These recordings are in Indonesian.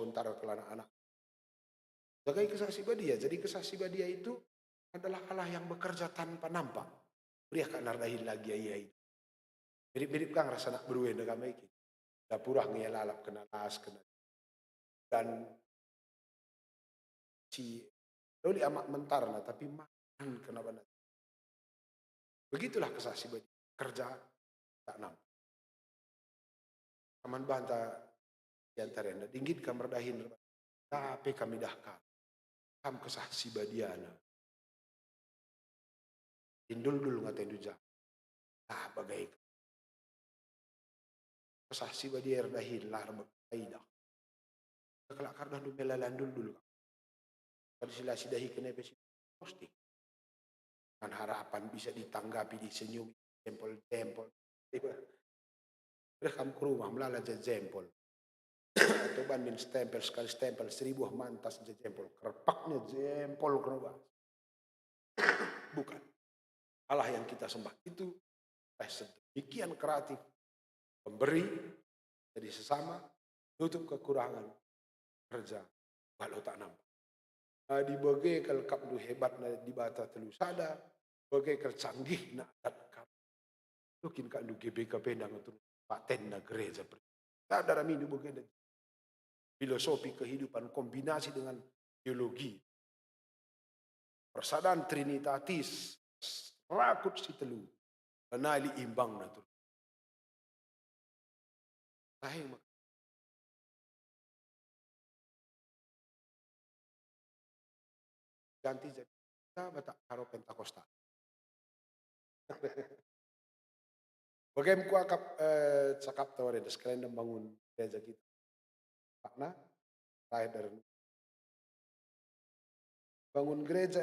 sementara ke anak-anak. Sebagai kesaksi dia. Jadi kesaksi dia itu adalah Allah yang bekerja tanpa nampak. Beriah kak nardahin lagi ayah itu. Mirip-mirip kang rasa nak beruin dengan baik. Dapurah ngelalap kena las kena. Dan si Doli amat mentarna tapi makan kena benar. Begitulah kesaksi dia. Kerja tak nampak. Kaman banta diantaranya. Dinggit kamar dahin. Tapi kami dahkan. Kam kesaksi badiana. Indul dulu ngatain duja. Ah bagai. Kesaksi badia dahin lar bagaidah. Kelak karena du melalan dulu. Kalau sila sidahi kena besi posting. Kan harapan bisa ditanggapi di senyum jempol-jempol. Udah kamu ke rumah melala jempol. Atau banding stempel sekali stempel 1000 mantas jempol. Kerpaknya jempol kerubah. Bukan. Allah yang kita sembah itu sedemikian kreatif. Memberi jadi sesama, tutup kekurangan, kerja, walau tak nampak. Di bagai kalau du hebat di bata telu sada, bagai kalau canggih nak kap. Mungkin kan du GBK pendang terus paten na gereja. Ada rami du bagai filosofi kehidupan kombinasi dengan teologi. Persadaran trinitatis, rakut si telu, kenali imbang na terus. Ganti jadi kita batak karo Pentakosta. Bagaimana kuakap cakap tawarin sekalian membangun gereja kita. Karena lahir dari bangun gereja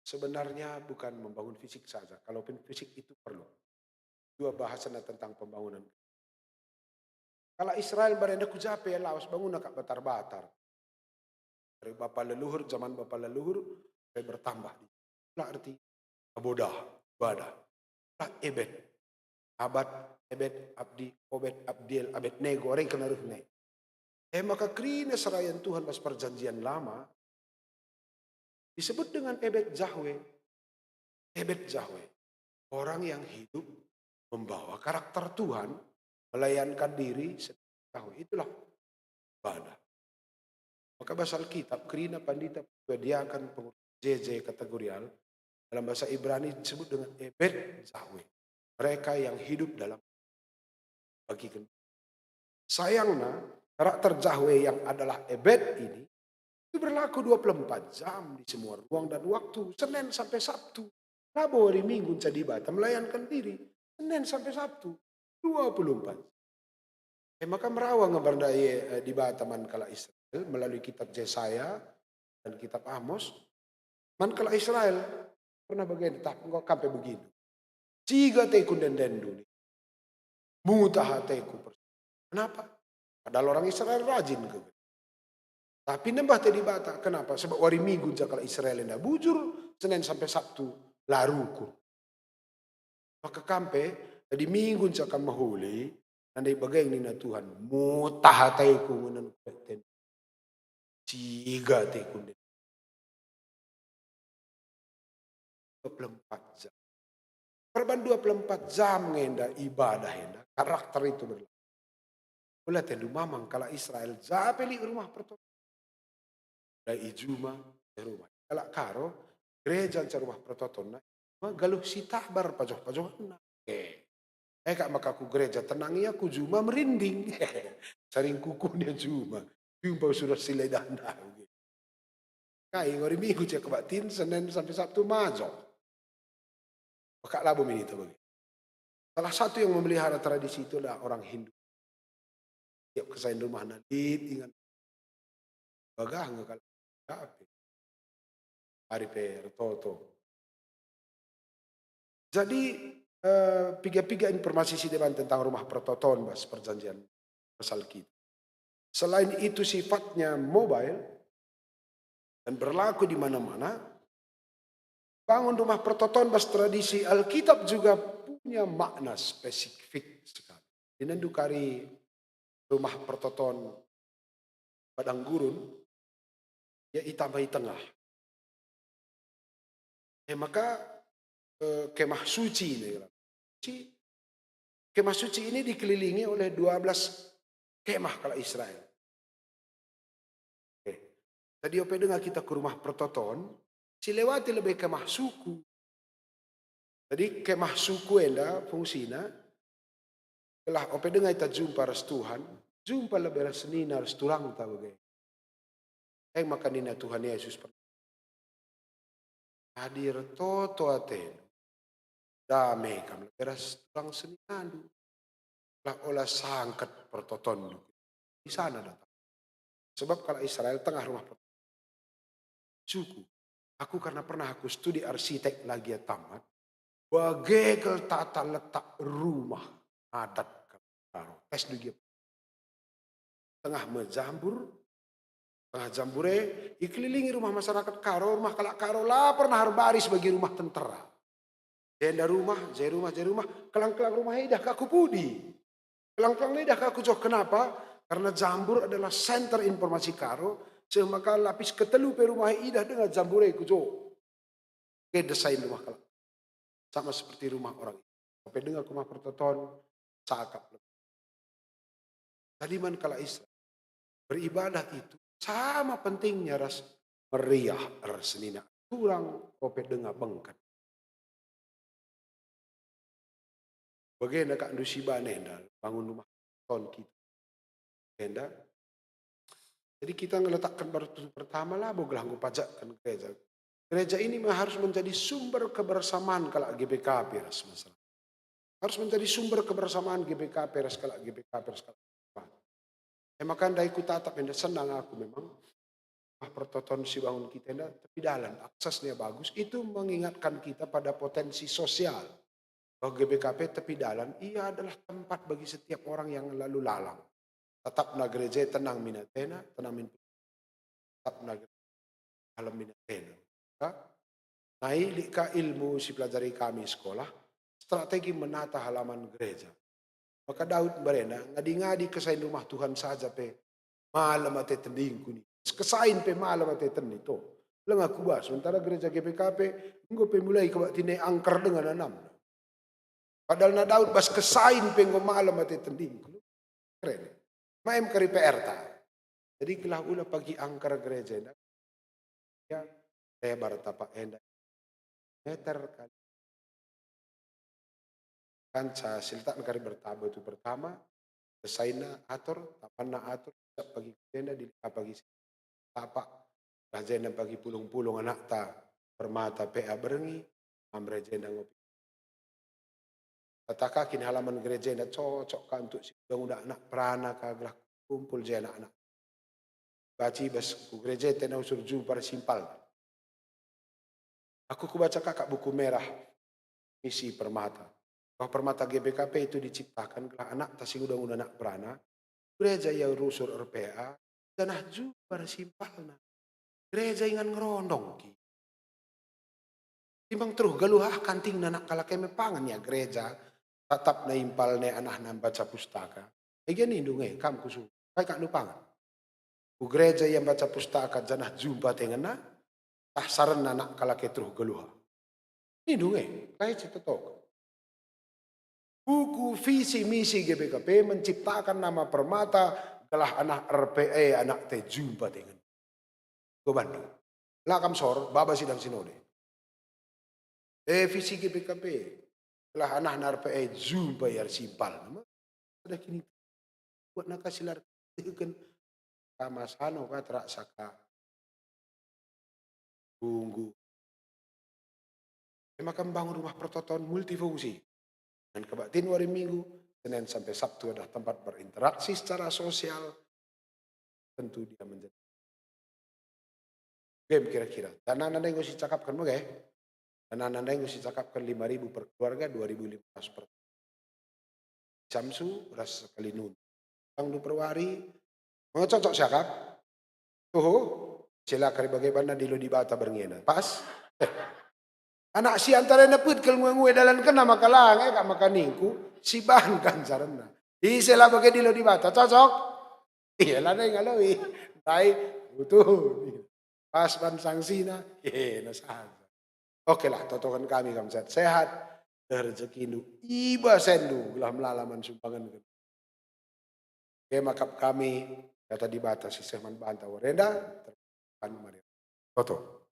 sebenarnya bukan membangun fisik saja. Kalaupun fisik itu perlu. Dua bahasan tentang pembangunan. Kalau Israel berenda kujape laos bangun kak batar-batar. Dari bapak leluhur, zaman bapak leluhur, saya bertambah. Itulah arti abodah, ibadah. Ebed, abad, ebed, abdi, obed, abdiel, abed nego, orang kena ruhne. Maka krina serayan Tuhan pas perjanjian lama, disebut dengan ebed Yahweh. Ebed Yahweh. Orang yang hidup membawa karakter Tuhan, melayankan diri seperti Yahweh. Itulah ibadah. Maka bahasa Alkitab, Krina Pandita menyediakan pengurus JJ kategorial, dalam bahasa Ibrani disebut dengan Ebed Yahweh. Mereka yang hidup dalam bagikan. Sayangnya, karakter Yahweh yang adalah Ebed ini, itu berlaku 24 jam di semua ruang dan waktu, Senin sampai Sabtu. Rabu hari Minggu jadi Batam melayankan diri, Senin sampai Sabtu, 24. Maka merawang ngabardai di Bataman kala Israel melalui kitab Yesaya dan kitab Amos. Man kala Israel pernah bagian tak engkau kampai begini. Ciga teku dendendu nih. Mutah teku. Kenapa? Padahal orang Israel rajin ke. Tapi nembah tadi bata. Kenapa? Sebab hari Minggu kala Israel ndak bujur Senin sampai Sabtu laruku. Maka kampai di Minggu akan mahuli. Andai bagai ini na Tuhan, mutah taiku ngunan kueten. Ciga taiku. 24 jam. Perban 24 jam ngenda ibadah henda. Karakter itu berlaku. Boleh tendu mamang kala Israel zapeli rumah pertama. Dari ijuma ke rumah. Kala karo gereja ke rumah pertotona. Galuh sitahbar pajoh-pajoh. Kak maka ku gereja tenangnya ku juma merinding. Saring kukunya juma. Jumpa sudah silai danda. Kai hari Minggu cek kebatin Senin sampai Sabtu majo. Maka labu ini itu bagi. Salah satu yang memelihara tradisi itu adalah orang Hindu. Tiap kesain rumah nadit ingat. Bagah nggak kalau apa. Hari Toto. Jadi piga-piga informasi sideban tentang rumah pertoton bas perjanjian pasal kita. Selain itu sifatnya mobile dan berlaku di mana-mana, bangun rumah pertoton bas tradisi Alkitab juga punya makna spesifik sekali. Dinandukari rumah pertoton padang gurun, ya itamai tengah. Maka kemah suci ini. Kemah suci ini dikelilingi oleh 12 kemah kalau Israel. Tadi ope dengar kita ke rumah pertoton, si lewati lebih kemah suku. Jadi kemah suku enda fungsinya, telah ope dengar kita jumpa ras Tuhan, jumpa lebih ras nina ras tulang tahu ge. Maka nina Tuhan Yesus hadir toto aten. Damai kam lebih ras tulang seninadu. Lah olah sangkat pertoton di sana datang. Sebab kalau Israel tengah rumah suku. Aku karena pernah aku studi arsitek lagi ya tamat. Bagaimana tata letak rumah adat Karo. Tes juga. Tengah menjambur. Tengah jambure. Ikelilingi rumah masyarakat Karo. Rumah kalak Karo lah pernah baris bagi rumah tentara. Jenda rumah, rumah. Kelang-kelang rumah idah kaku pudi. Kelang-kelang idah kaku jauh. Kenapa? Karena jambur adalah center informasi Karo. Maka lapis ketelu pe rumah idah dengan jambure kujo. Ke desain rumah kalak. Sama seperti rumah orang. Sampai dengar rumah pertoton, cakap. Tadi man kala Israel. Beribadah itu sama pentingnya ras meriah senina. Kurang kope dengar bengkat. Bagaimana kak Nusiba nenda bangun rumah ton kita. Nenda. Jadi kita ngeletakkan batu pertama lah bogelanggu pajak kan gereja. Gereja ini harus menjadi sumber kebersamaan kalau GBKP ras masalah. Harus menjadi sumber kebersamaan GBKP ras kalau GBKP ras kalau. Maka ndai ku tatap enda senang aku memang. Pertoton si bangun kita enda tapi dalam aksesnya bagus. Itu mengingatkan kita pada potensi sosial. Bahwa GBKP tepi dalam ia adalah tempat bagi setiap orang yang lalu lalang. Tetap na gereja tenang minatena, tenang minatena. Tetap na alam minatena. Naik ilmu si pelajari kami sekolah, strategi menata halaman gereja. Maka Daud berena, ngadi-ngadi kesain rumah Tuhan saja pe, malam ate tendingku ni. Kesain pe malam ate tending to. Lang aku bahas, sementara gereja GBKP, engko pe mulai kebak tine angker dengan enam. Padahal na Daud bas kesain pe engko malam ate tendingku. Keren. Maem kari PR ta. Jadi kelah ula pagi angker gereja enda. Ya, lebar tapak enda. Meter kali. Kanca siltak kari bertabu itu pertama. Desainnya atur, tapanna atur. Pagi enda di pagi tapak. Rajenda pagi pulung-pulung anak ta. Permata PA berengi. Amrejenda ngopi. Katakan halaman gereja enda cocok kan untuk si udah anak perana kaglah kumpul je anak-anak. Baci bas ku gereja tena usur jumpa simpal. Aku kubaca kakak buku merah misi permata. Bahwa permata GBKP itu diciptakan ke anak tasing udah anak perana. Gereja yang rusur RPA dan jumpa simpalna. Gereja ingan ngerondong ki. Timbang terus galuh kanting anak kalake mepangan ya gereja. Tatap na impal ne anak nan baca pustaka. Egen indunge kam kusu. Kai kak nupangan. Ku gereja yang baca pustaka janah jumpa tengena. Saran anak kalake terus galuh. Indunge kai citetok. Buku visi misi GBKP menciptakan nama permata telah anak RPE anak te jumpa dengan. Ke Bandung. Lakam sor baba sidang sinode. Visi GBKP telah anak RPE jumpa ya simpal. Ada kini buat nakasilar kan kamasano ka terak tunggu. Makan bangun rumah pertoton multifungsi. Dan kebaktian hari Minggu, Senin sampai Sabtu ada tempat berinteraksi secara sosial. Tentu dia menjadi game kira-kira. Dan anda yang gue cakapkan mau gak? Dan anda yang gue cakapkan 5.000 per keluarga, 2.500 per Samsu, ras sekali nun. Bang du perwari, mau cocok siakap? Sila kari bagaimana di lo di bata berngena. Pas? Anak si antara neput kalau ngue dalam kena makalang kak makaningku si bahan kan sarana. Di sela bagai di lo di bata cocok. Iya lah neng ngalawi. Tai, butuh. Pas ban sangsina, nasahan. Oke lah, totokan kami sehat, rezeki nu iba sendu, gelah melalaman sumbangan. Oke, makap kami, kata dibatasi seman bantah warenda, terpan mari. Toto.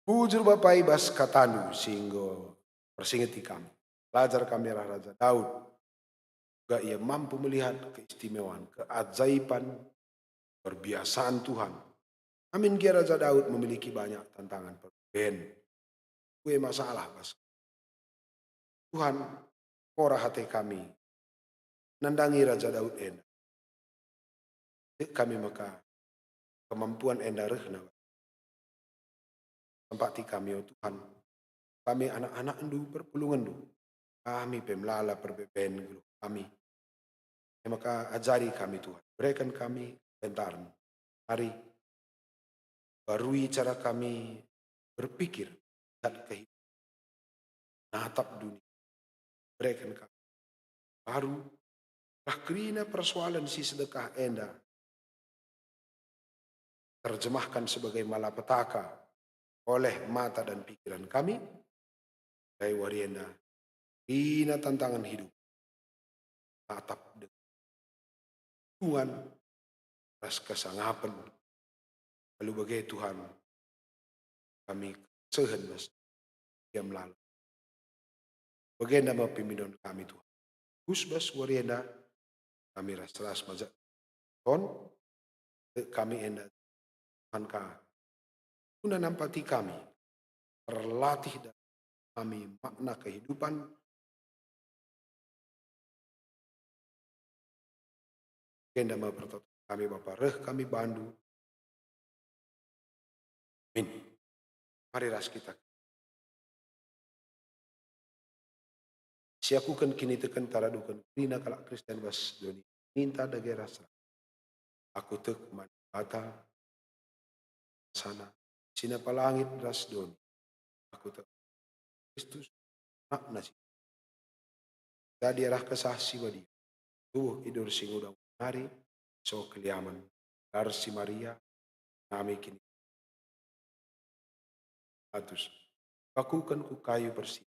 Bujur bapai bas katanu, singgo persingeti kami. Pelajar kami Raja Daud, juga ia mampu melihat keistimewaan, keajaiban, perbiasaan Tuhan. Amin kira Raja Daud memiliki banyak tantangan perbedaan. Gue masalah bas. Tuhan, kora hati kami, nandangi Raja Daud enda. Kami maka kemampuan enda rehna. Tempati kami, oh Tuhan. Kami anak-anak endu perpulungan du. Kami pemlala perbeben kami. Maka ajari kami Tuhan. Berikan kami bentarmu. Hari barui cara kami berpikir. Lihat kehidupan. Natap dunia. Berikan kami. Baru. Kerina persoalan si sedekah enda. Terjemahkan sebagai malapetaka. Oleh mata dan pikiran kami. Dari warienda. Ina tantangan hidup. Natap dengan Tuhan. Atas kesangapan. Lalu bagi Tuhan. Kami sehen mas. Dia melalui. Bagaimana nama pimpinan kami Tuhan. Gusbas warienda. Kami ras-ras majak. Tuhan. Kami enda. Tuhan ka. Guna nampati kami. Terlatih dan kami makna kehidupan. Bagaimana nama bertotok kami Bapak Reh kami Bandu. Amin. Mari ras kita. Siakukan kini tekan taradukan. Rina kalak Kristen bas doni. Minta dage rasa. Aku tek manbata. Sana. Sina palangit ras doni. Aku tek. Kristus. Makna sih. Jadi arah kesaksi wadi. Tuh idur sing udang hari. So keliaman. Darsi Maria. Kami kini. Atus. Lakukan ku kayu bersih.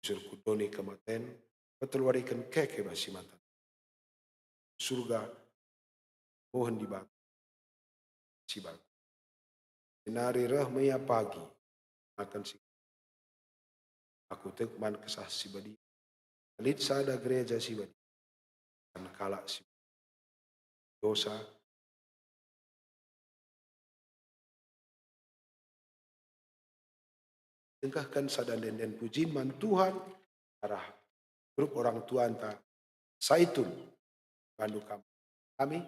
Surku doni kematen. Petelwarikan keke basi mata. Surga. Mohon dibatu. Si batu. Senari maya pagi. Akan si. Aku tekman kesah si badi. Alit sada gereja si badi. Dan kalak si dosa. Tengkahkan sadan den pujiman Tuhan. Arah grup orang tua anta. Saitun. Bandu kami. Kami.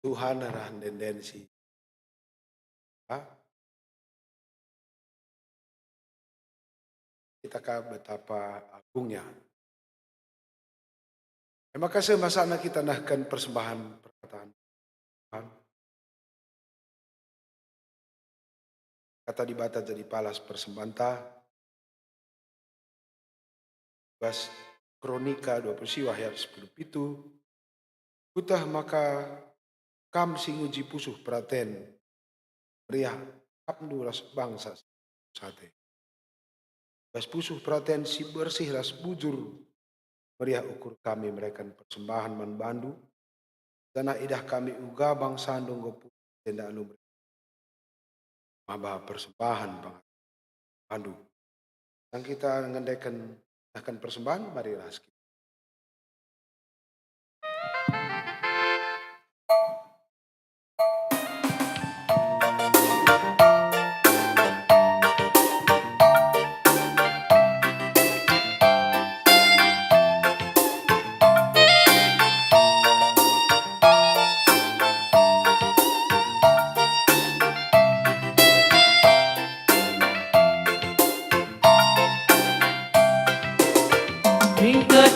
Tuhan arahan tendensi. Kita betapa agungnya. Terima kasih masa anak kita nahkan persembahan perkataan Tuhan. Kata dibata jadi palas persembahan ta. Bas Kronika 20 ayat 10 itu. Kutah maka kam singuji pusuh praten. Meriah abdu ras bangsa sate. Bas pusuh praten si bersih ras bujur. Meriah ukur kami mereka persembahan man bandu. Dana idah kami uga bangsa nunggu tenda anu maba persembahan bang bandu. Yang kita ngendekan akan persembahan mari ras kita. Ringkat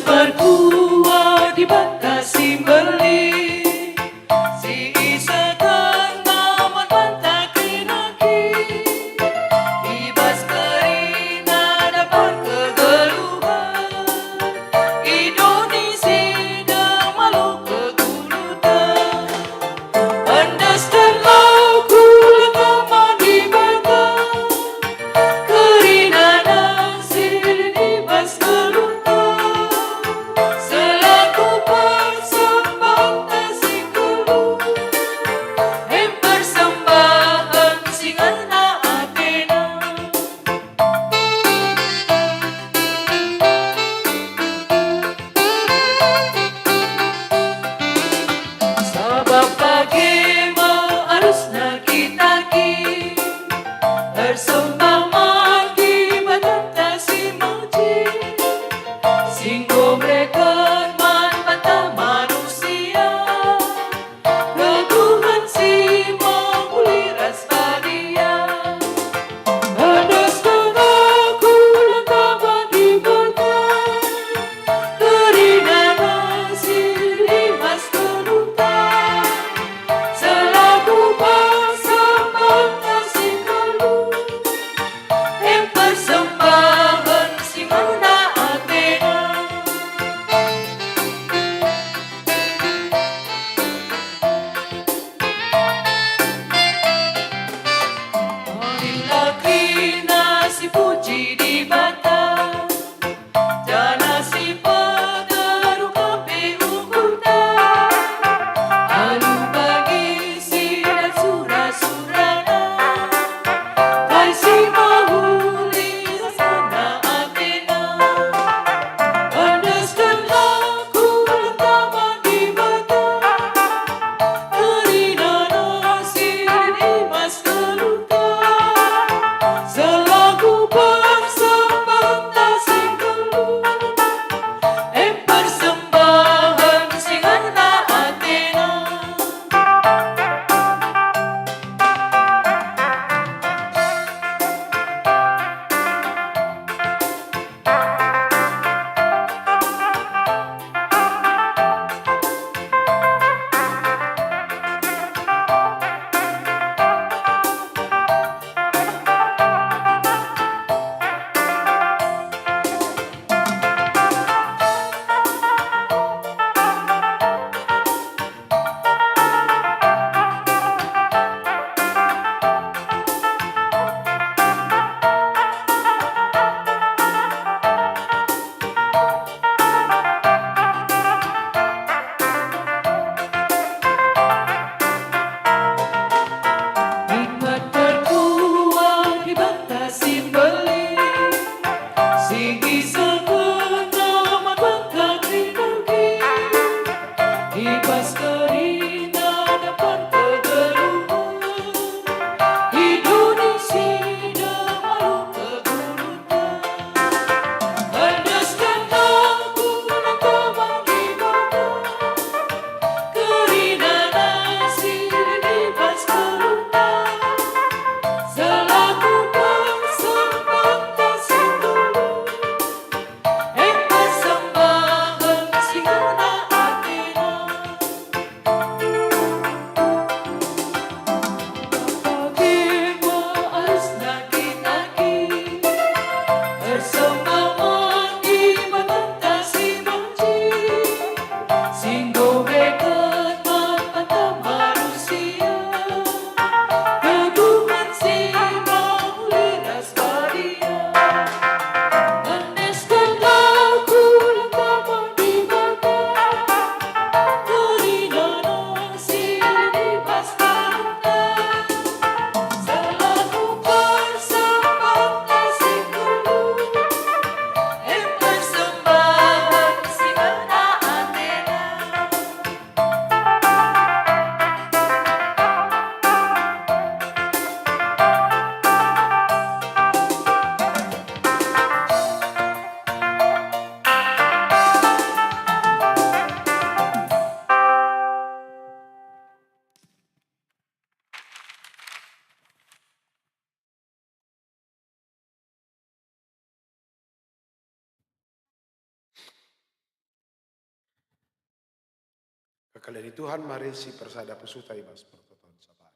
Kekalian Tuhan mari si persada pesuta ibas pertoton sabar.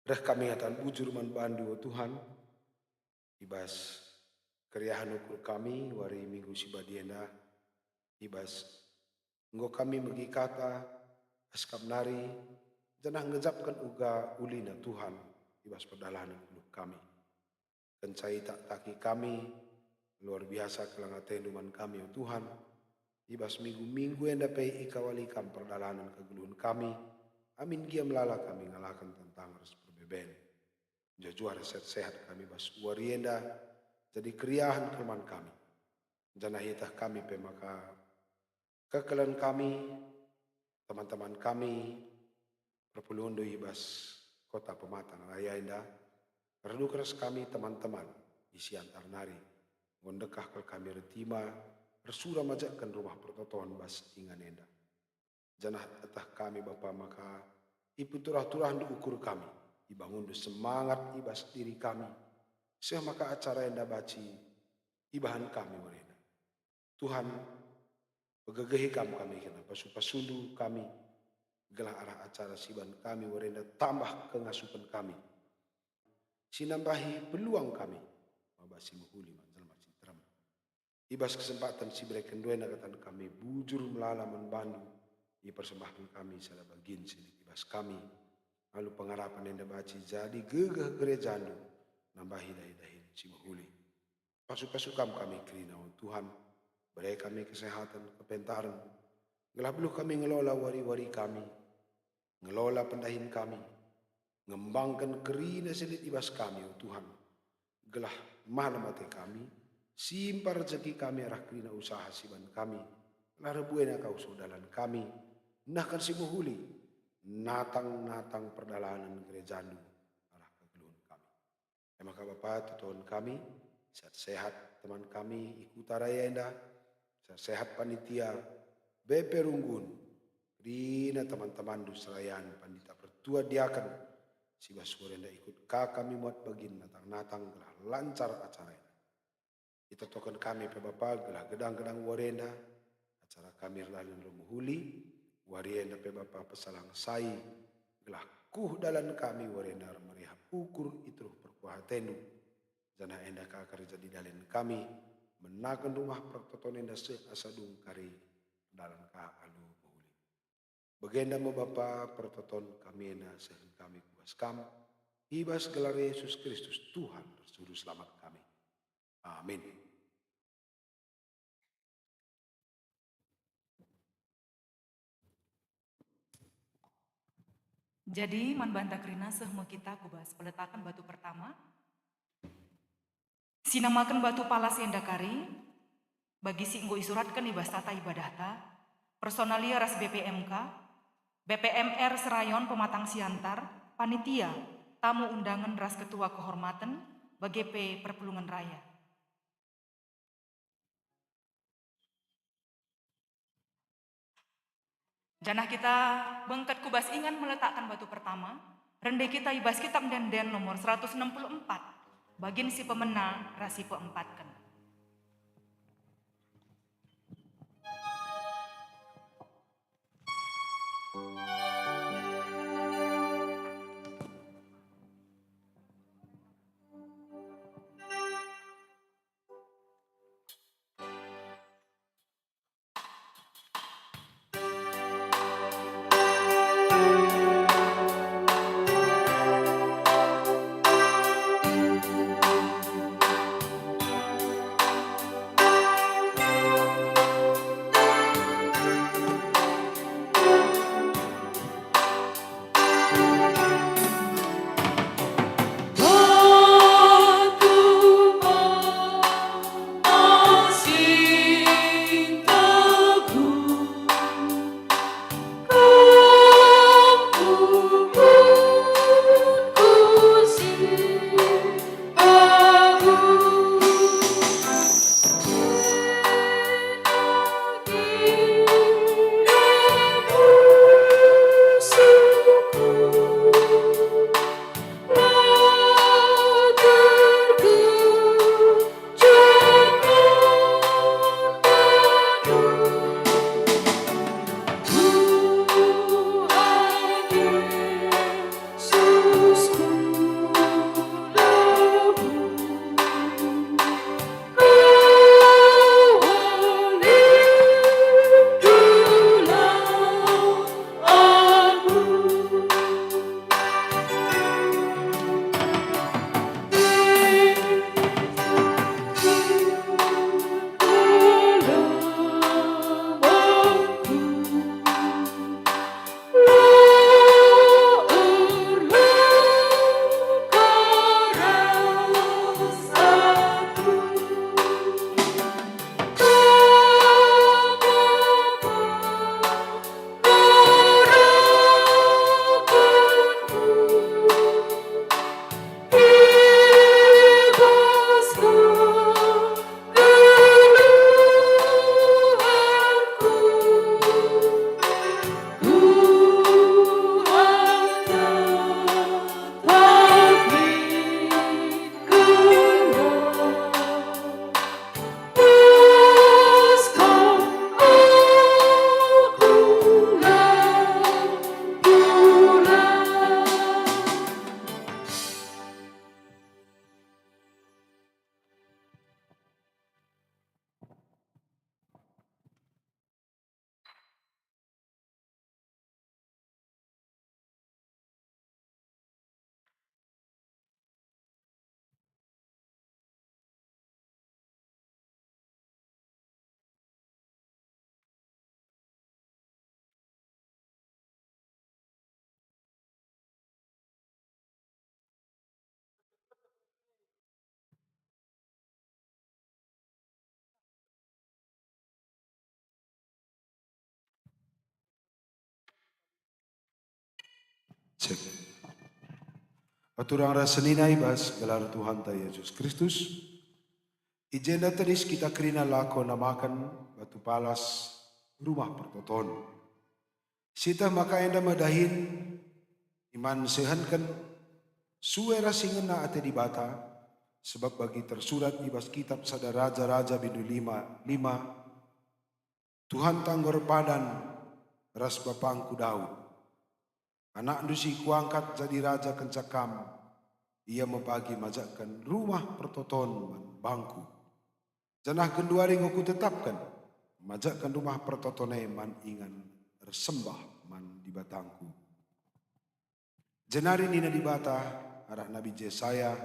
Reh kami atan bujur man bandu Tuhan ibas keriahan ukur kami wari minggu sibadienda ibas enggo kami megikata askam nari janah ngejapkan uga ulina Tuhan ibas perdalahan ulu kami. Kencai tak taki kami luar biasa kelangatenduman kami Tuhan. Ibas minggu-minggu yang dapat ikawalikan perdalanan keguluhan kami. Amin gia melala kami ngalakan tentang harus berbeben. Jajua sehat kami bas warienda jadi keriahan kelemahan kami. Janah hitah kami pemaka kekelan kami, teman-teman kami, perpuluhan ibas kota Pematang Raya indah. Perlu keras kami teman-teman isi antar nari. Ngondekah ke kami retima. Bersura majakkan rumah pertotohan bas ingan enda. Janah atah kami Bapa maka ipu turah-turah ukur kami. Ibangun semangat ibas diri kami. Seh maka acara enda baci ibahan kami mereka. Tuhan begegehi kami kena pasu-pasundu kami. Gelah arah acara siban kami warenda tambah kengasupan kami. Sinambahi peluang kami. Mabasi muhuli manjal masih teram. Ibas kesempatan si mereka dua nakatan kami bujur melala membandu i persembahkan kami sada bagian sini ibas kami lalu pengharapan yang baci jadi gegah gerejandu nambahi dahi si mahuli pasu-pasu kami kerina Tuhan beri kami kesehatan kepentaran gelah belum kami ngelola wari-wari kami ngelola pendahin kami ngembangkan kerina selit ibas kami Tuhan gelah mana mati kami simpar rezeki kami arah kerina usaha siban kami. Larabuena kau saudalan kami. Nahkan si muhuli. Natang-natang perdalanan gerejandu. Arah kegeluhan kami. Ya maka Bapak tutuan kami. Sehat teman kami. Ikuta raya indah. Sehat panitia. BP Runggun. Kerina teman-teman dusrayan. Pandita pertua diakan. Si Baswarenda ikut kami muat bagin. Natang-natang gelah lancar acara ini. Kita token kami pe Bapak gelah gedang-gedang warenda acara kami lalu lumuhuli warenda pe Bapak pesalang sai gelah kuh dalan kami warenda meriah ukur itu perkuatendu jana enda ka kerja di dalan kami menakan rumah pertoton enda se asadung kari dalan ka alu muhuli bagenda mo Bapak pertoton kami enda sehen kami kuas kam ibas gelar Yesus Kristus Tuhan juru selamat kami. Amin. Jadi man banta krina sehma kita kubas peletakan batu pertama. Sinamakan batu palas endakari. Bagi si inggo isuratkan ibas tata ibadahta. Personalia ras BPMK. BPMR Serayon Pematang Siantar. Panitia. Tamu undangan ras ketua kehormatan. BGP Perpulungan Raya. Janah kita bengket kubas ingan meletakkan batu pertama. Rende kita ibas kitab den nomor 164. Bagin si pemena rasi peempatkan. Cek. Aturang rasaninay bas gelar Tuhan ta Yesus Kristus. Ijenda tadis kita kerina lako namakan batu palas rumah pertoton. Sita maka enda madahin iman sehankan suera singena ate di bata sebab bagi tersurat di bas kitab sada raja-raja bindu lima Tuhan tanggor padan ras bapangku Daud. Anak dusi kuangkat jadi raja kencakam. Ia membagi majakkan rumah pertoton man bangku. Janah kenduari ngoku tetapkan. Majakkan rumah pertotone man ingan resembah man di batangku. Jenari nina di bata arah Nabi Jesaya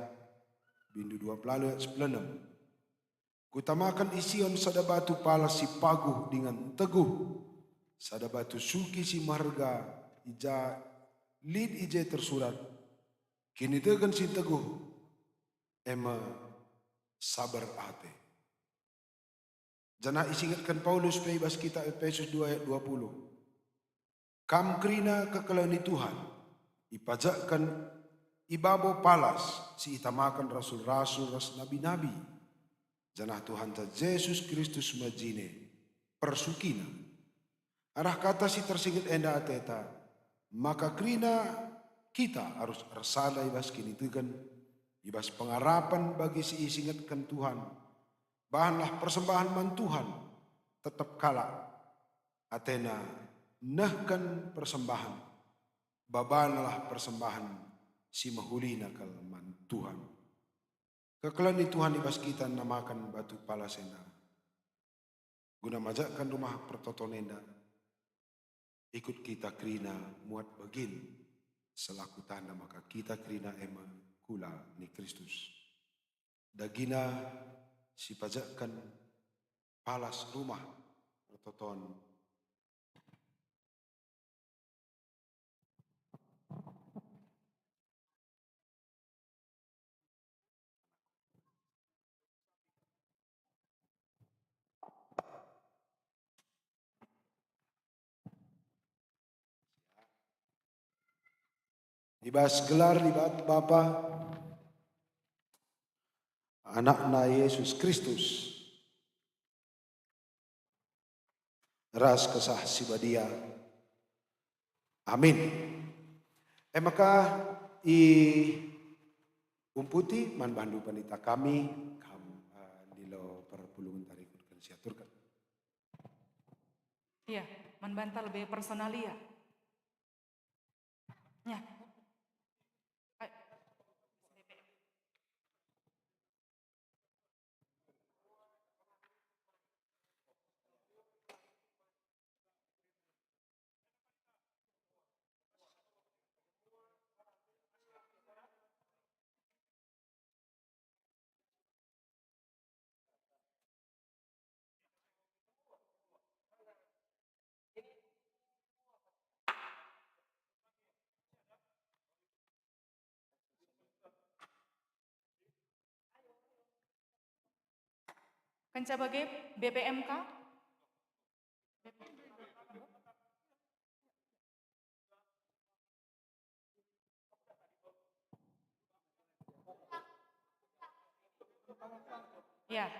bindu 20 ayat 96. Kutamakan ision sada batu palas si paguh dengan teguh. Sada batu suki si marga ija lid ije tersurat. Kini tegan si teguh ema sabar ate. Jana isingatkan Paulus bebas kita Efesus 2 ayat 20. Kam krina kekelani Tuhan ipajakkan ibabo palas si itamakan rasul-rasul ras nabi-nabi. Janah Tuhan ta Yesus Kristus majine persukina. Arah kata si tersingit enda ateta. Maka krina kita harus resala ibas kini tegan. Ibas pengarapan bagi si isingatkan Tuhan. Bahanlah persembahan man Tuhan. Tetap kala. Atena nahkan persembahan. Babanalah persembahan si mahulina kal man Tuhan. Kekelani Tuhan ibas kita namakan batu palasenda. Guna majakkan rumah pertotonenda. Ikut kita krina muat bagin. Selaku tanda maka kita krina ema kula ni Kristus. Dagina si pajakkan palas rumah pertoton. Ibas gelar libat Bapa anakna Yesus Kristus ras kesah sibadia amin. Maka umputi man bandu panita kami dilo perpulungan tarikut kan siaturkan. Iya, membantah lebih personalia. Ya. Kenca bagai BPMK. Ya.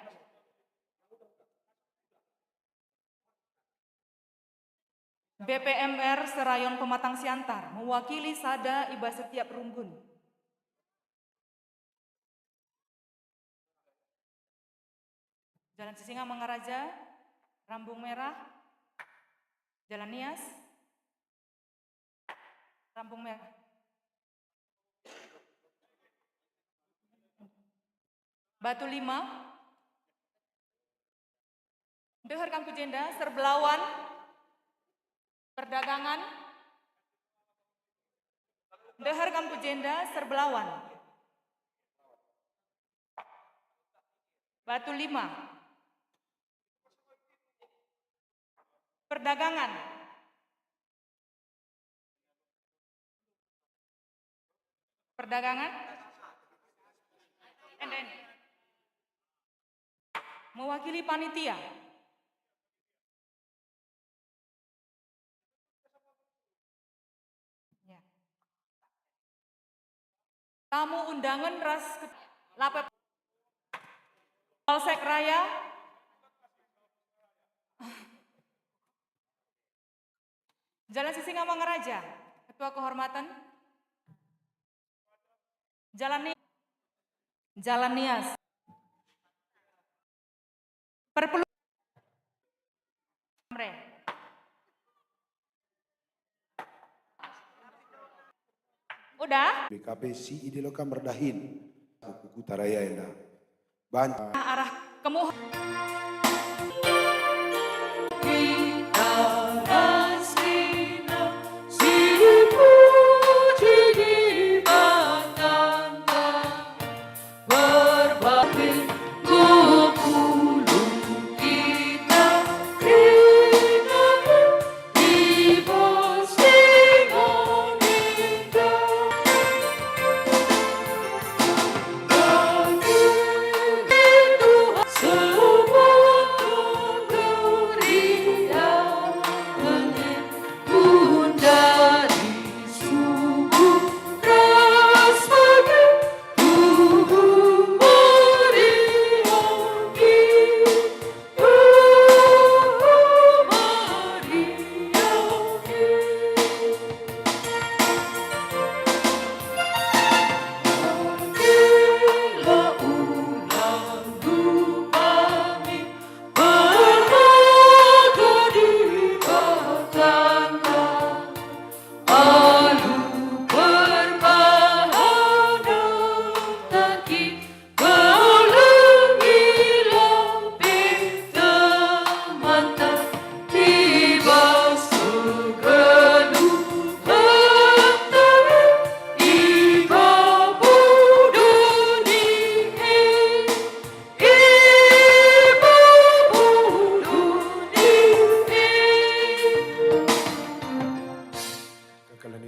BPMR Serayon Pematang Siantar mewakili sada iba setiap runggun. Jalan Sisinga Mangaraja, Rambung Merah, Jalan Nias, Rambung Merah. Batu 5, Dehar Kampu Jenda, Serbelawan, Perdagangan, Dehar Kampu Jenda, Serbelawan. Batu 5, Perdagangan, Perdagangan, mewakili panitia. Ya. Tamu undangan ras Lapep Polsek Raya. Jalan Sisingamangaraja, Ketua Kehormatan. Jalan Nias. Perpelu. Udah? BKP si Idiloka Merdahin, Buku Taraya Enda. Banyak. Arah kemuh.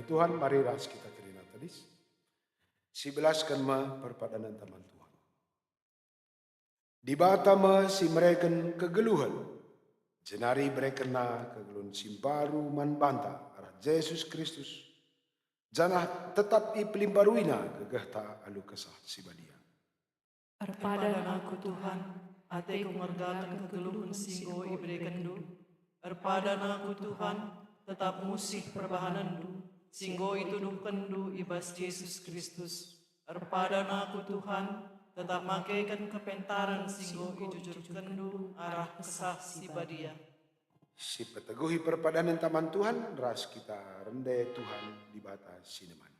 Tuhan, mari ras kita terima tadis. 11 ma perpadanan taman Tuhan. Di batama si mereken kegeluhan, jenari berekena kegeluhan simparu man banta arah Yesus Kristus. Janah tetap ipelimbaruina gegahta alu kesah si badia. Arpadan aku Tuhan, ate mengergakan kegeluhan singgo ibrekendu. Arpadan aku Tuhan, tetap musih perbahanandu. Singgo itu kendu ibas Yesus Kristus. Arpadan aku Tuhan, tetap makaikan kepentaran singgo ijujur kendu arah kesah si badia. Si peteguhi perpadanan taman Tuhan, ras kita rendai Tuhan di batas sineman.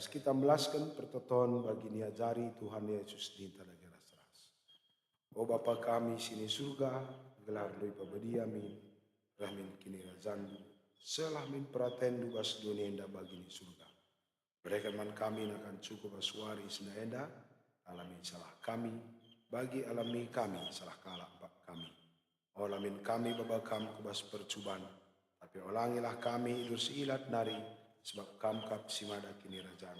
Kita melaskan pertoton bagi niajari Tuhan Yesus di tanah ras. O Bapa kami sini surga, gelar lui pabadia min, rahmin kini razandu, selah min pratendu bas dunia enda bagini surga. Berikan man kami akan cukup aswari senaenda, alami salah kami, bagi alami kami salah kalah kami. Olamin kami babakam kubas percubaan, tapi olangilah kami idur siilat nari, sebab kamkap simada kini rajaan.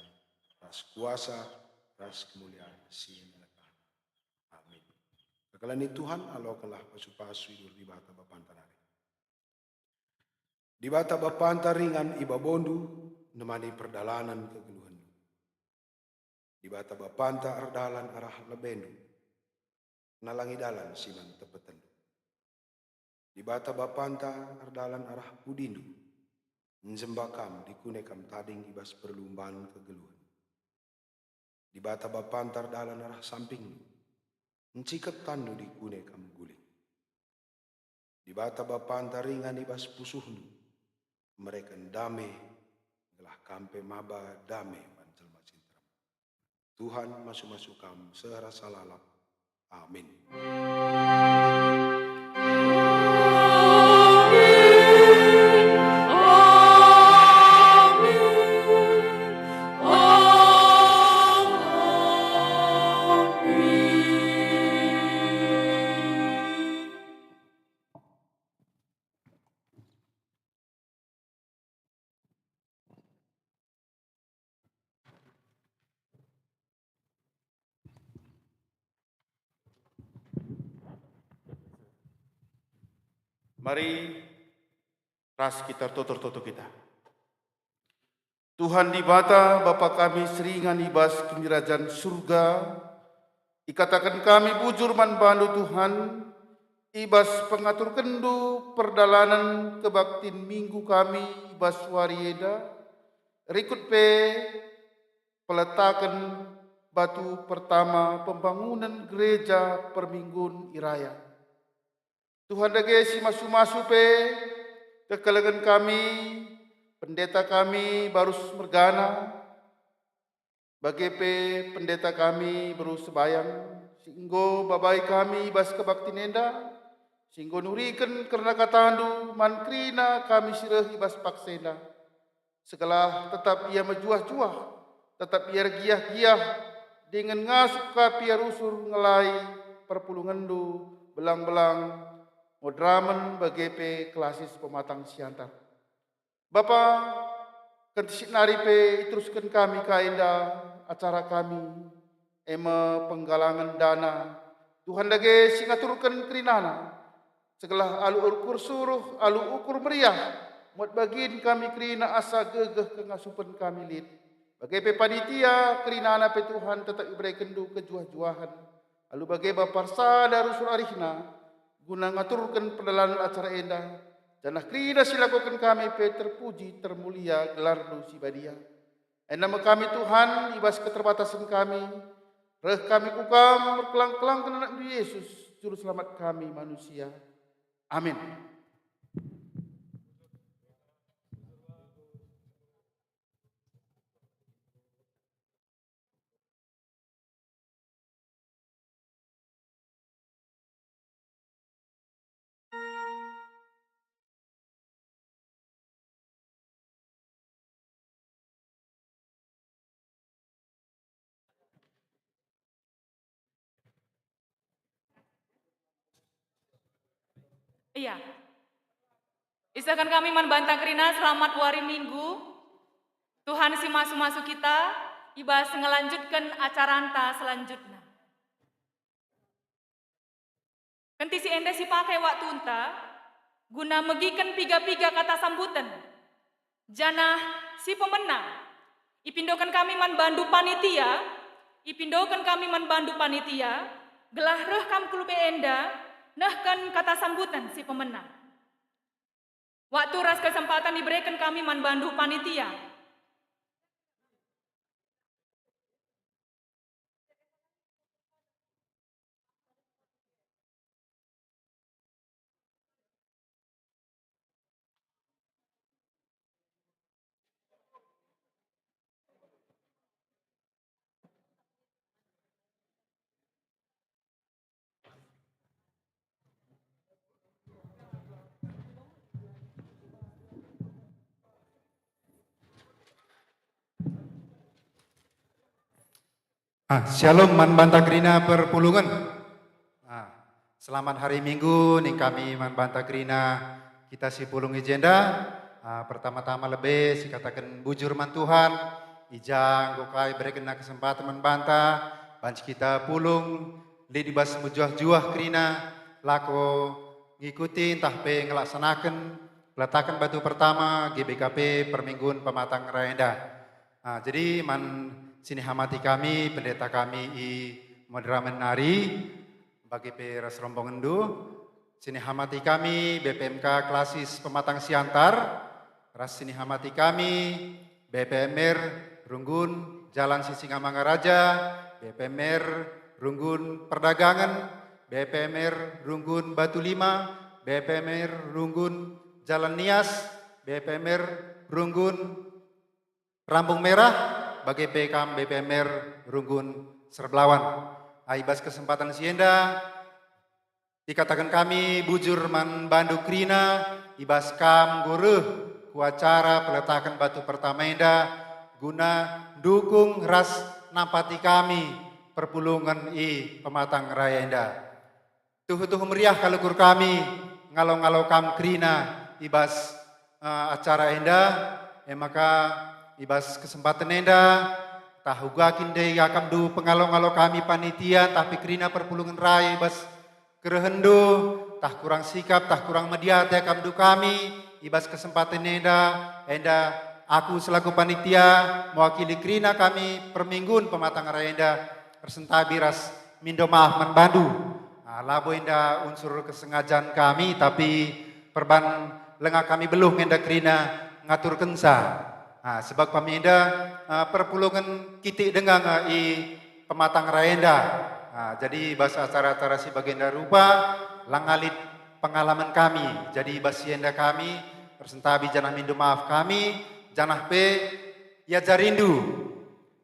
Ras kuasa, ras kemuliaan, siang lekan. Amin. Kekalani Tuhan, alokalah pasu-pasu idur di bata bapantanari. Di bata bapantaringan iba bondu, nemani perdalanan kegeluhan. Di bata bapanta ardalan arah lebendu, nalangi dalan siman tepetendu. Di bata bapanta ardalan arah budindu, nzembakam dikunekam tading ibas perlumbaan kegeluhan. Di bata bapanta ardalan arah sampingdu, enciket tandu dikunekam guling. Di bata bapanta ringan ibas pusuhnu, mereka dame gelah kampe maba dame pancel macintram. Tuhan masuk-masuk kam serasa lalap. Amin. Mari ras kita tutur kita. Tuhan di bata Bapa kami seringan ibas kinirajan surga, ikatakan kami bujur man bandu Tuhan, ibas pengatur kendu perdalanan kebaktin minggu kami ibas warieda, rikut pe peletakan batu pertama pembangunan gereja perminggun iraya. Tuhan dage si masu-masu pe kekalangan kami, pendeta kami barus mergana, bagi pe pendeta kami baru sebayang, singgo babai kami bas kebakti nenda, singgo nurikan karena katandu mankrina kami sirah ibas paksena, segala tetap ia mejuah-juah, tetap ia giah-giah, dengan ngasuk kapia rusur ngelai perpulungan du belang-belang, modramen bagepe klasis pematang siantar. Bapa, kentisik nari pe teruskan kami kainda acara kami, ema penggalangan dana. Tuhan dage singaturkan kerinana, segala alu ukur suruh, alu ukur meriah, muat bagin kami kerina asa gegeh kengasupan kami lid. Bagepe panitia kerinana pe Tuhan tetap iberikan du kejuah-juahan. Alu bage baparsa darusul arihna, guna ngaturkan perjalanan acara endah, janah krida silakukan kami pe terpuji termulia gelar du sibadia. Nama kami Tuhan ibas keterbatasan kami, reh kami kukam berkelang-kelang kena Yesus juru selamat kami manusia. Amin. Iya. Isakan kami membantang kerina selamat wari minggu. Tuhan si masu-masu kita, ibas ngelanjutkan acara anta selanjutnya. Kenti si ende si pakai waktu unta, guna megikan piga-piga kata sambutan. Janah si pemenang, ipindokan kami man bandu panitia, gelah reh kam kulube enda, nahkan kata sambutan si pemenang. Waktu ras kesempatan diberikan kami man bandu panitia. Shalom man banta grina perpulungan. Selamat hari Minggu ning kami man banta grina kita si pulung agenda. Pertama-tama lebih si katakan bujur man Tuhan. Ijang gokai berikan kesempatan man banta. Banci kita pulung li dibas mujuah-juah grina lako ngikutin tahpe ngelaksanakan peletakan batu pertama GBKP Permingguan Pematang Raenda. Jadi man sini hamati kami, pendeta kami i Madramen Nari, bagi peras rombongan du. Sini hamati kami, BPMK Klasis Pematang Siantar. Ras sini hamati kami, BPMR Runggun Jalan Sisingamangaraja, BPMR Runggun Perdagangan, BPMR Runggun Batu Lima, BPMR Runggun Jalan Nias, BPMR Runggun Rambung Merah, bagi PKM BPMR Runggun Serbelawan. Aibas kesempatan sienda, dikatakan kami bujur man banduk rina, ibas kam guruh ku acara peletakan batu pertama enda, guna dukung ras nampati kami perpulungan i Pematang Raya enda. Tuh meriah kalukur kami, ngalau-ngalau kam krina, ibas acara enda, maka ibas kesempatan enda, tahu gakin deh yakam du pengalong-along kami panitia, tapi kerina perpulungan raya ibas kerehendu, tah kurang sikap, tah kurang mediat yakam du kami, ibas kesempatan enda aku selaku panitia mewakili kerina kami Permingguan Pematang Raya enda, persentabi ras mindo maaf man bandu. Labo enda unsur kesengajaan kami, tapi perban lengah kami belum enda kerina ngatur kensa. Sebab kami enda perpulungan kitik dengan i Pematang Raenda. Jadi bahasa acara-acara si bagenda rupa langalit pengalaman kami. Jadi bahasa enda kami persentabi janah mindu maaf kami, janah pe ya jarindu.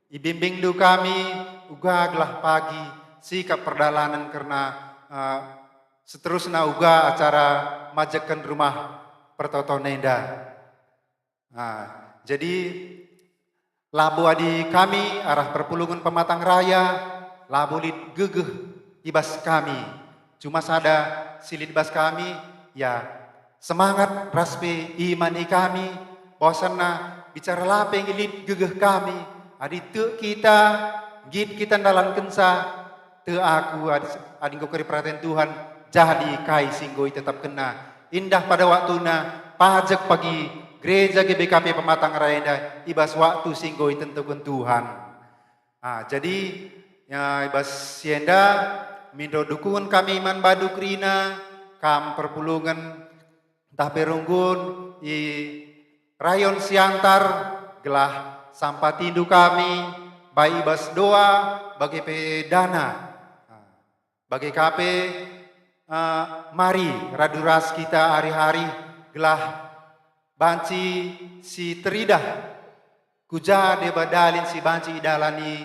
Ibimbing du kami uga gelah pagi sikap perdalanan karena seterusnya uga acara majekan rumah pertoto nenda. Jadi labu adi kami arah perpulungan Pematang Raya, labu lid gegeh ibas kami. Cuma sada silid ibas kami, ya semangat raspe imani kami, bahwasanna bicara lapeng ilid gegeh kami. Adi te kita, git kita dalam kensa, te aku adi ngokeri perhatian Tuhan, jadi kai singgoi tetap kena. Indah pada waktuna, pajak pagi Gereja GBKP Pematang Raenda ibas waktu singgoi tentukan Tuhan. Jadi ya ibas sienda mindo dukungan kami man baduk rina kam perpulungan entah perunggun i rayon Siantar gelah sampah tindu kami bayi ibas doa bagi pedana bagi KP mari raduras kita hari-hari gelah banci si teridah kuja de badalin si banci idalani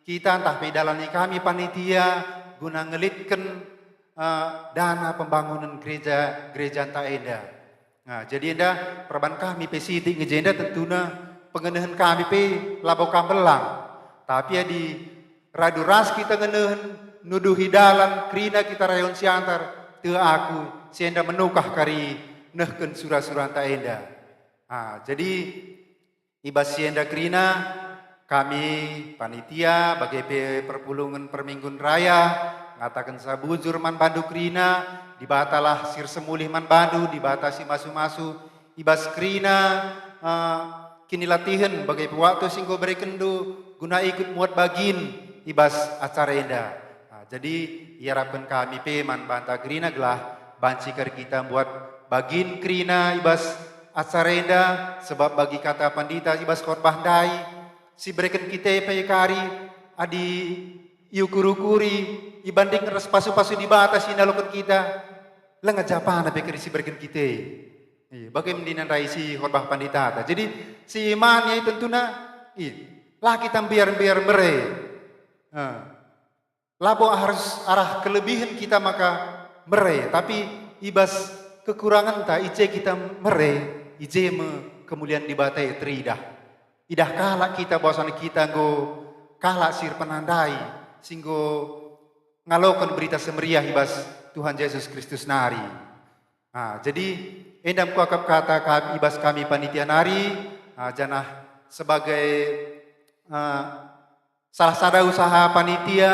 kita entah idalani kami panitia guna ngelitkan dana pembangunan gereja enta enda. Jadi enda perban kami pe sidik ngejenda tentunya pengenahan kami pe labau kambelang. Tapi ya di raduras kita ngenahan nuduh hidalan krina kita rayon Siantar te aku si enda menukah kari nehken surah-surah enta enda. Jadi ibas sienda krina kami panitia bagi perpulungan Permingguan Raya ngatakan sabujur man bandu krina dibatalah sir semulih man bandu dibatasi masu-masu ibas krina kini latihan bagi waktu singgo berekendu guna ikut muat bagin ibas acara enda. Jadi iarapkan kami pe man banta krina gelah bancikar kita buat bagin krina ibas acarenda sebab bagi kata pandita ibas korban dai si berikan kita payekari adi iukurukuri ibanding ras pasu-pasu di batas inalokan kita lenga japana pekeri si berikan kita bagaimana dinan rai si korban pandita. Jadi si imannya tentunya lah kita biar mere labo harus arah kelebihan kita maka mere tapi ibas kekurangan tak ice kita mere ije kemudian dibatai teridah. Idah kalah kita bahwasan kita go kalah sir penandai singgo ngalokan berita semeriah ibas Tuhan Yesus Kristus nari. Nah, jadi endam kuakap kata kami ibas kami panitia nari janah sebagai salah satu usaha panitia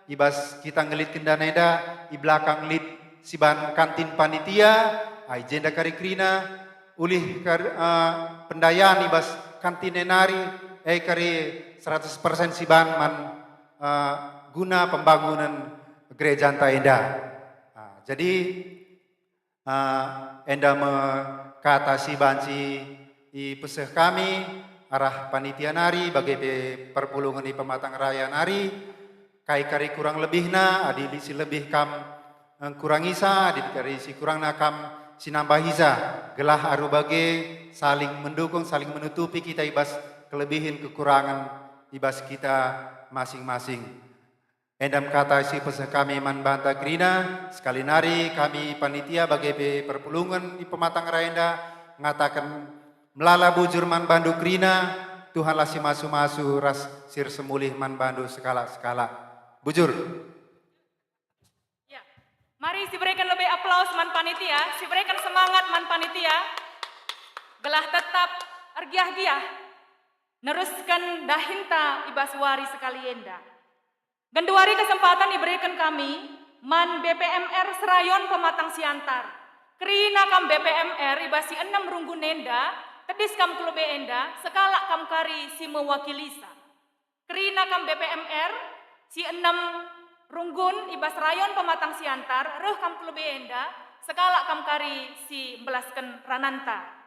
ibas kita ngelit kendaneda di belakang lit siban kantin panitia agenda karikrina ulih pendayaan ibas kantin nari kari 100% siban man guna pembangunan gereja enda. Nah, jadi enda kata si banci di peseh kami arah panitia nari bagi perpulungan di pematang raya nari kai kari kurang lebihna adi si lebih kam kurang isa adi kari si kurang nakam sinambah isa gelah aru bagi saling mendukung saling menutupi kita ibas kelebihan kekurangan ibas kita masing-masing. Endam kata si peseh kami man banta grina sekali nari kami panitia bagi perpulungan di pematang raya ngatakan melala bujur man bandu grina Tuhanlah si masu-masu ras sir semulih man bandu skala-skala bujur. Ya, mari diberikan lebih aplaus man panitia, diberikan semangat man panitia. Gelah tetap argiah-giah, neruskan dahinta ibaswari sekali enda. Genduari kesempatan diberikan kami, man BPMR Serayon Pematang Siantar. Kerina kam BPMR ibasi 6 runggun enda, tedis kam kelebe enda, sekala kam kari si mewakilisa. Kerina kam BPMR, si 6 runggun ibas Rayon Pematang Siantar, reh kam kelebe enda, sekala kam kari si belaskan rananta.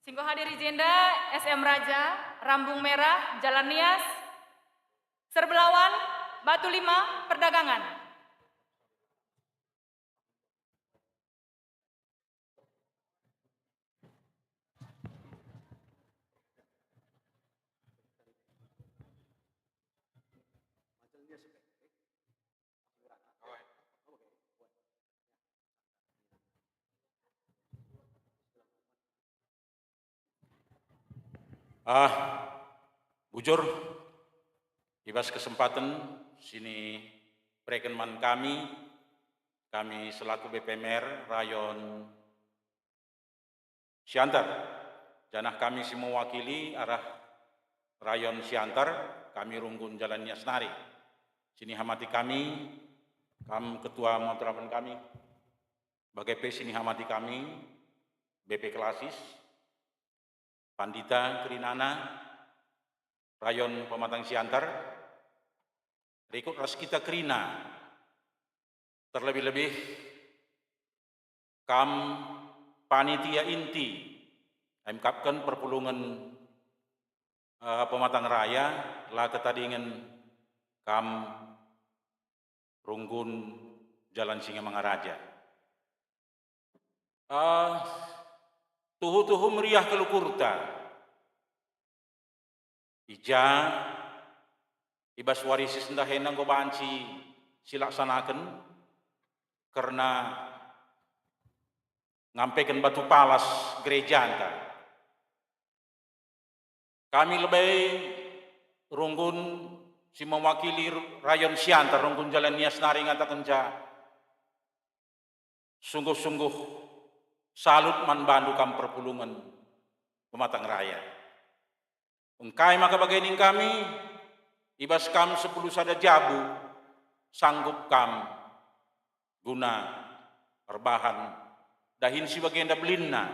Singgo hadiri jenda SM Raja, Rambung Merah, Jalan Nias, Serbelawan, Batu 5, Perdagangan. Bujur, ibas kesempatan sini prekenman kami selaku BPMR Rayon Siantar. Janah kami si mewakili arah Rayon Siantar, kami runggun Jalan Nias Nari. Sini hamati kami, ketua motorapan kami, BGP sini hamati kami, BP Klasis, Pandita Kerinana, Rayon Pematang Siantar, rekod ras kita Kerina, terlebih-lebih kam panitia inti, mengkapkan perpulungan Pematang Raya, lah ketadingan kam runggun Jalan Singa Mangaraja. Tuhu-tuhu meriah kelukurta, ija ibas warisi sendahenang go banci silaksanakan karena ngampaikan batu palas gereja anta. Kami lebih runggun si mewakili Rayon Siantar runggun Jalan Nias Nari ngatakan sungguh-sungguh salut man bandu kam perpulungan Pematang Raya. Engkai maka bagianing kami, ibas kam 10 sada jabu, sanggup kam guna perbahan, dahin si bagianda belinna.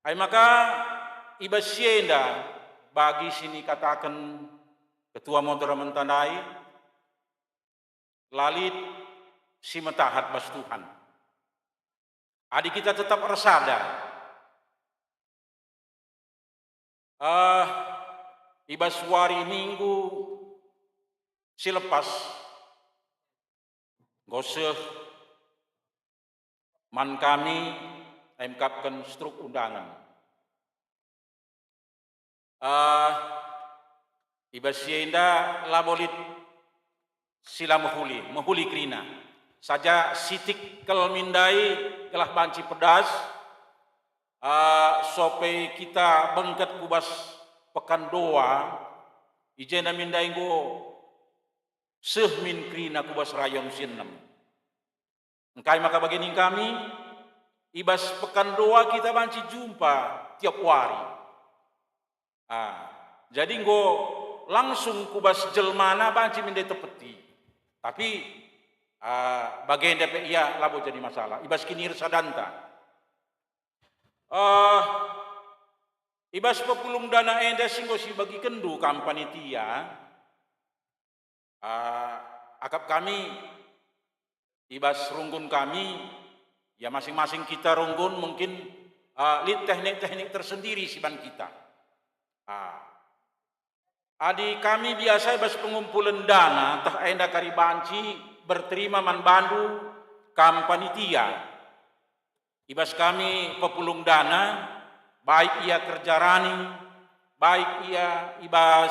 Ay maka ibas sienda bagi sini katakan ketua motor mentandai, lalit si metahat bas Tuhan. Adi kita tetap resada. Ibas wari minggu silepas goseh man kami mengkapkan struk undangan. Ibas sienda labolit sila mahuli krina. Saja sitik kel mindai kelah banci pedas, sope kita bengket kubas pekan doa, ijena mindai go sehmin krina kubas rayon sinnem. Engkai maka bagian kami, ibas pekan doa kita banci jumpa tiap hari. Jadi go langsung kubas jelmana banci mindai tepeti. Tapi bagian DP iya labo jadi masalah. Ibas kinir sadanta. Ibas pepulung dana enda singgo si bagi kendu kampanitia. Akap kami ibas runggun kami ya masing-masing kita runggun mungkin lid teknik-teknik tersendiri siban kita. Adi kami biasa ibas pengumpulan dana tah enda kari banci berterima man bandu kampanitia. Ibas kami pepulung dana baik ia kerja rani, baik ia ibas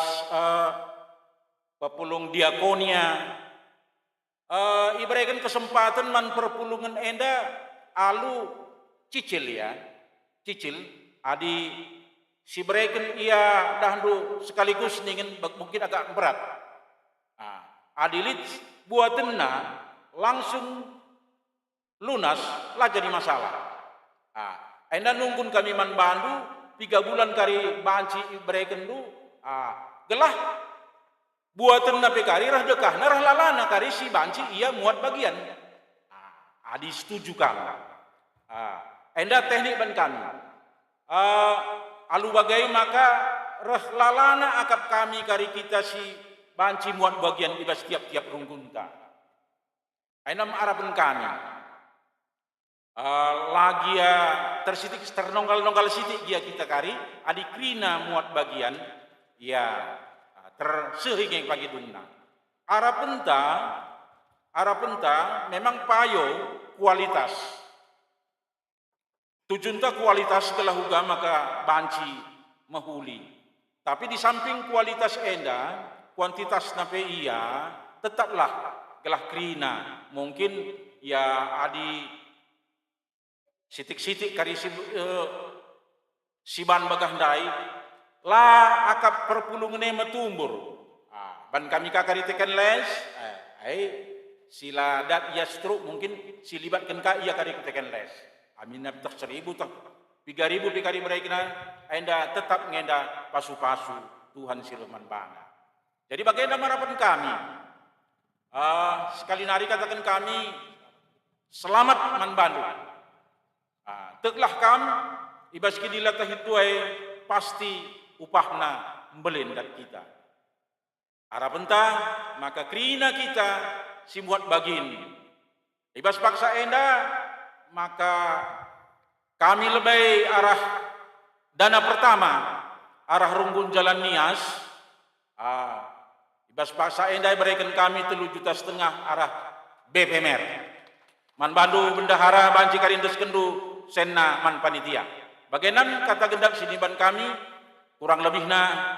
pepulung diakonia, iberikan kesempatan man perpulungan enda alu cicil ya, cicil adi si berikan ia dahdu sekaligus ingin mungkin agak berat. Adilit buatenna langsung lunas lah jadi masalah. Enda nunggun kami man bandu 3 bulan kari banci berikan du, gelah buatenna pekari rah dekah narah lalana kari si banci ia muat bagian. Adi setuju kami. Enda teknik ban kami. Alu bagai maka reh lalana akap kami kari kita si banci muat bagian ibas tiap-tiap runggunta. Ainam arapan kami. Lagi ya tersitik ternonggal-nonggal sitik dia kita kari adi krina muat bagian ya tersehingga pagi dungna. Arapenta memang payo kualitas. Tujunta kualitas telah huga maka banci mahuli. Tapi di samping kualitas enda, kuantitas nape iya tetaplah gelah krina. Mungkin ya adi sitik-sitik kari siban bagahdai lah akap perpulungan metumbur. Ban kami kakari tekan les, sila dat ia struk mungkin silibatkan ka ia kari tekan les. Amin tak 1.000 tak 3.000 pikari mereka enda tetap ngenda pasu-pasu Tuhan siluman bana. Jadi bagaimana harapan kami? Sekali nari katakan kami selamat man bandu. Teklah kam ibas kidila tahituai pasti upahna membelendat kita. Harapan maka krina kita simbuat bagin. Ibas paksa enda maka kami lebih arah dana pertama arah runggun jalan Nias. Ibas paksa enda berikan kami 3,5 juta arah BPMR. Man bandu bendahara banci karindes kendu senna man panitia. Bagaimana kata gendak siniban kami kurang lebihna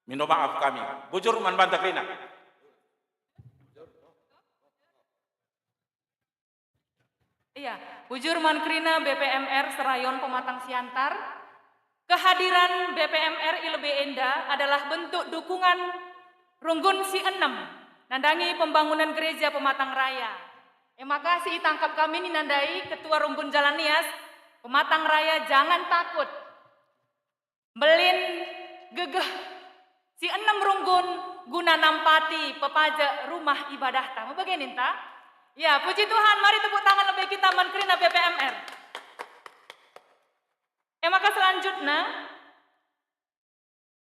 minta maaf kami. Bujur man bantah krina. Iya, bujur man krina BPMR Serayon Pematang Siantar. Kehadiran BPMR Ilebe Enda adalah bentuk dukungan runggun si 6 nandangi pembangunan gereja Pematang Raya. Makasih tangkap kami nih nandai Ketua Runggun Jalan Nias Pematang Raya, jangan takut. Belin gegeh si 6 runggun guna nampati pepajak rumah ibadah tamu bagian ta? Ya, puji Tuhan, mari tepuk tangan lebih kita man krina BPMR. Maka selanjutnya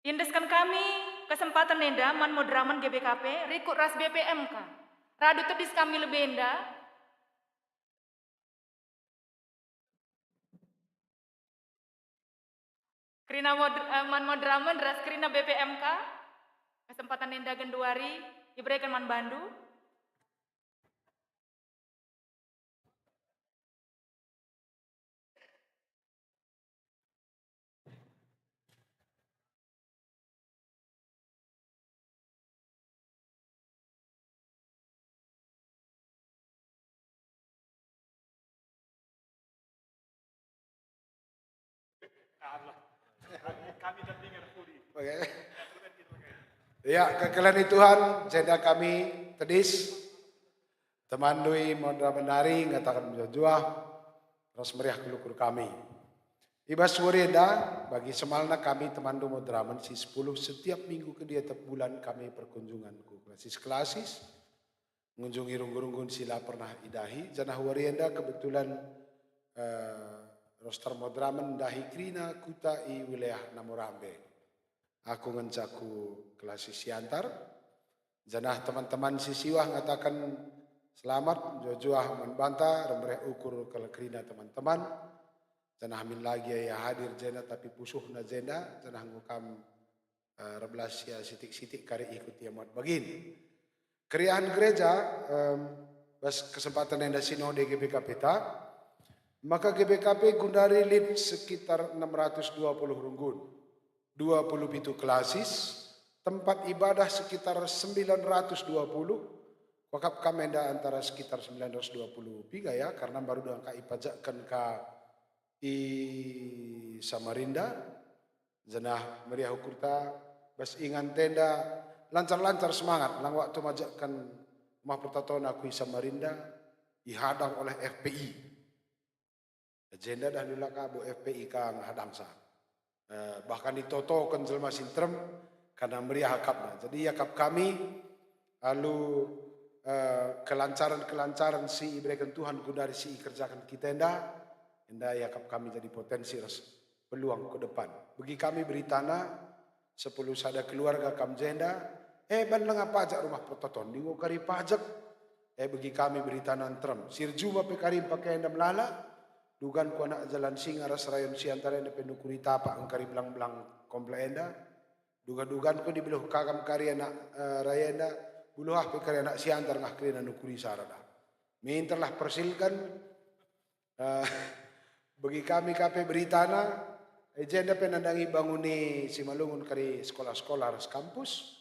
indeskan kami kesempatan enda man modraman GBKP rikut ras BPMK. Radu tebis kami lebih enda. Krina man modraman ras krina BPMK. Kesempatan enda genduari diberikan man Bandu. Oke. Ya, kekelani Tuhan, jeda kami tedis, teman dui modra menari, ngatakan menjuah, terus meriah kelukur kami. Ibas Wureda, bagi semalna kami teman du modra mensi 10, setiap minggu ke dia tiap bulan kami perkunjungan ku klasis, mengunjungi runggun-runggun sila pernah idahi, janah Wureda kebetulan roster modra mendahi krina kuta i wilayah Namorambe. Aku ngencaku kelas siantar, janah teman-teman sisiwah ngatakan selamat, jojoah membanta, remreh ukur kelekrina teman-teman, janah min lagi ya hadir jena tapi pusuh na jena, janah ngukam reblas ya sitik-sitik kari ikut ya muat bagin. Keriahan gereja, bas kesempatan yang sinode GBKP ta, maka GBKP gundari lid sekitar 620 runggun. 27 klasis, tempat ibadah sekitar 920, wakap kamenda antara sekitar 920 piga ya, karena baru dengan ka ipajakkan ka i Samarinda, jenah meriah ukurta, bas ingan tenda, lancar-lancar semangat, lang waktu majakkan rumah pertatoan aku i Samarinda, dihadang oleh FPI. Agenda dah dulu kabo FPI kang hadang sah. Bahkan ditotokan jelma sintrem karena meriah akapnya. Jadi akap kami lalu kelancaran si iberikan Tuhan dari si kerjakan kita indah akap kami jadi potensi peluang ke depan. Bagi kami beritana 10 sada keluarga kam jenda bandlang pajak rumah pototon di kari pajak bagi kami beritana antrem sirjuma pekarim pakai endam lala dugan ko anak jalan singa ras rayon siantara na penukuri tapa ang kari belang-belang komplaenda dugan ko di beluh kakam kari anak rayenda buluh pe kari anak siantar ngah kri na nukuri sarada minterlah persilkan bagi kami kape beritana agenda penandangi banguni simalungun kari sekolah-sekolah ras kampus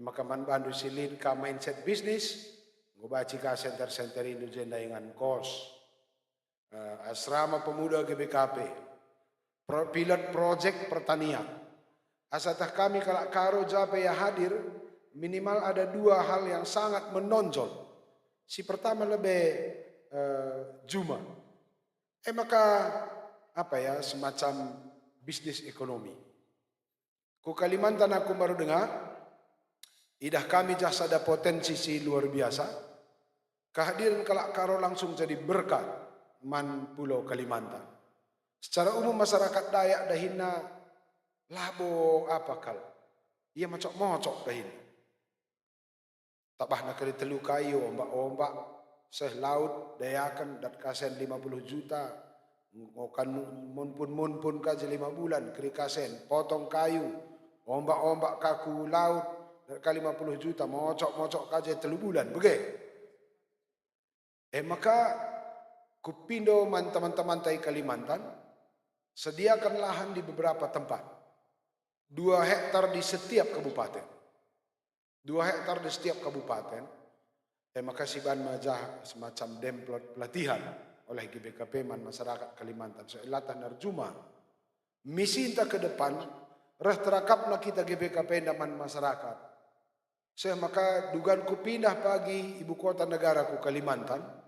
maka man bandu silin ka mindset bisnis ngobaci ka center-center Indo jenda ingan kos asrama pemuda GBKP, pilot project pertanian. Asatah kami kalau karo jape ya hadir, minimal ada 2 hal yang sangat menonjol. Si pertama lebih juma. Maka apa ya semacam bisnis ekonomi. Ku Kalimantan aku baru dengar, idah kami jasa ada potensi si luar biasa. Kehadiran kalau karo langsung jadi berkat. Man Pulau Kalimantan. Secara umum masyarakat Dayak dahina labo apa kal? Ia mocok-mocok dahina. Tabah nak kali telu kayu ombak-ombak seh laut dayakan dat kasen 50 juta. Ngokan mun-pun kaje 5 bulan kri kasen potong kayu ombak-ombak kaku laut dat kali 50 juta mocok-mocok kaje 3 bulan bege. Maka Kupindo teman-teman tai Kalimantan sediakan lahan di beberapa tempat 2 hektar di setiap kabupaten 2 hektar di setiap kabupaten maka si ban majah semacam demplot pelatihan oleh GBKP man masyarakat Kalimantan seilatan narjuma misi kita ke depan reh terakapna kita GBKP daman masyarakat maka dugaan ku pindah pagi ibu kota negara ku Kalimantan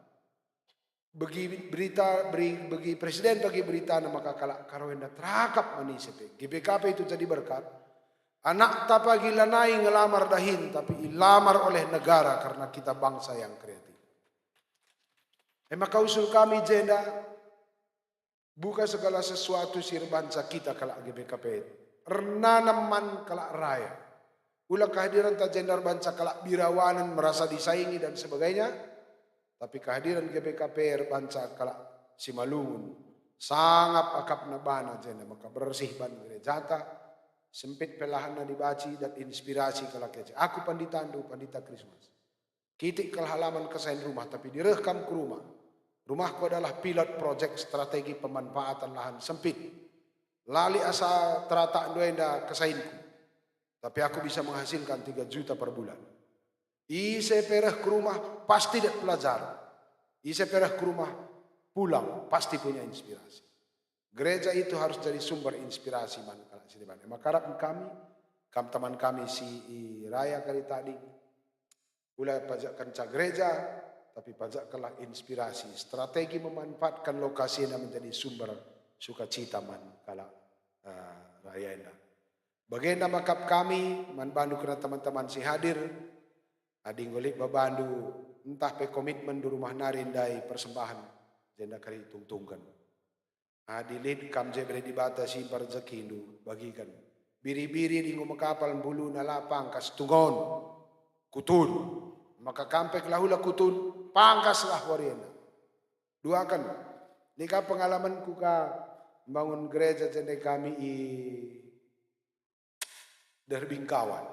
bagi presiden bagi berita maka karawenda terakap manisip GBKP itu jadi berkat anak tak pagi lanai ngelamar dahin tapi ilamar oleh negara karena kita bangsa yang kreatif maka usul kami jenda buka segala sesuatu sirbansa kita kalak GBKP renanaman kalak raya ulah kehadiran tak jendar bansa kalak birawanan merasa disaingi dan sebagainya. Tapi kehadiran GBKP banca kalak Simalungun sangat akap nabana jena maka bersih ban gerejata sempit pelahan na dibaci dan inspirasi kalak kece. Aku panditandu pandita Krismas. Kitik kal halaman kesain rumah tapi direkam ke rumah. Rumahku adalah pilot project strategi pemanfaatan lahan sempit. Lali asa terata doenda kesainku. Tapi aku bisa menghasilkan 3 juta per bulan. Ise perah ke rumah pasti tidak pelajar. Ise perah ke rumah pulang pasti punya inspirasi. Gereja itu harus jadi sumber inspirasi man kala sini man. Makarap kami, teman kami si Raya kali tadi, mulai pajak kanca gereja, tapi pajak kalah inspirasi, strategi memanfaatkan lokasi yang menjadi sumber sukacita man kala Raya ini. Bagaimana makap kami, man bandu kena teman-teman si hadir, ading golik babandu, entah pe komitmen di rumah narindai persembahan, jenda kali tungtungkan. Adilid kam jebre di batasi berzekindu bagikan. Biri-biri di ngumakapal bulu na lapang kas tungon, kutun. Maka kampek lahula kutun, pangkaslah wariana. Duakan. Nika pengalamanku ka bangun gereja jende kami i Derbingkawan.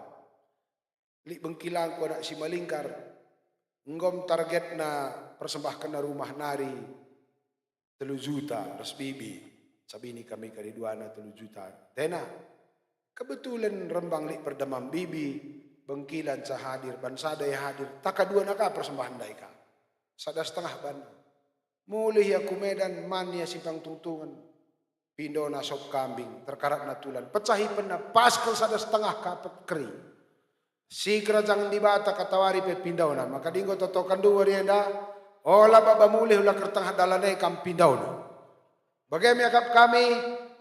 Li bengkilang ko na si Malingkar. Ngom target na persembahkan na rumah nari 3 juta resbibi. Sabi ni kami kariduana 3 juta. Tena. Kebetulan rembang li perdamam bibi. Bengkilan sa hadir. Bansada ya hadir. Taka 2 na ka persembahan day ka. Sada setengah ban. Mulih ya kumedan man ya simpang tungtungan. Pindo na sop kambing. Terkarat na tulan. Pecahi pena paskel sada setengah kapet keri. Si kerajaan di bata katawari pe pindaw na. Maka dinggo totokan dua rienda. Ola baba mulih ulah kertang hadalanay kam pindaw na. Bagaimana kap kami.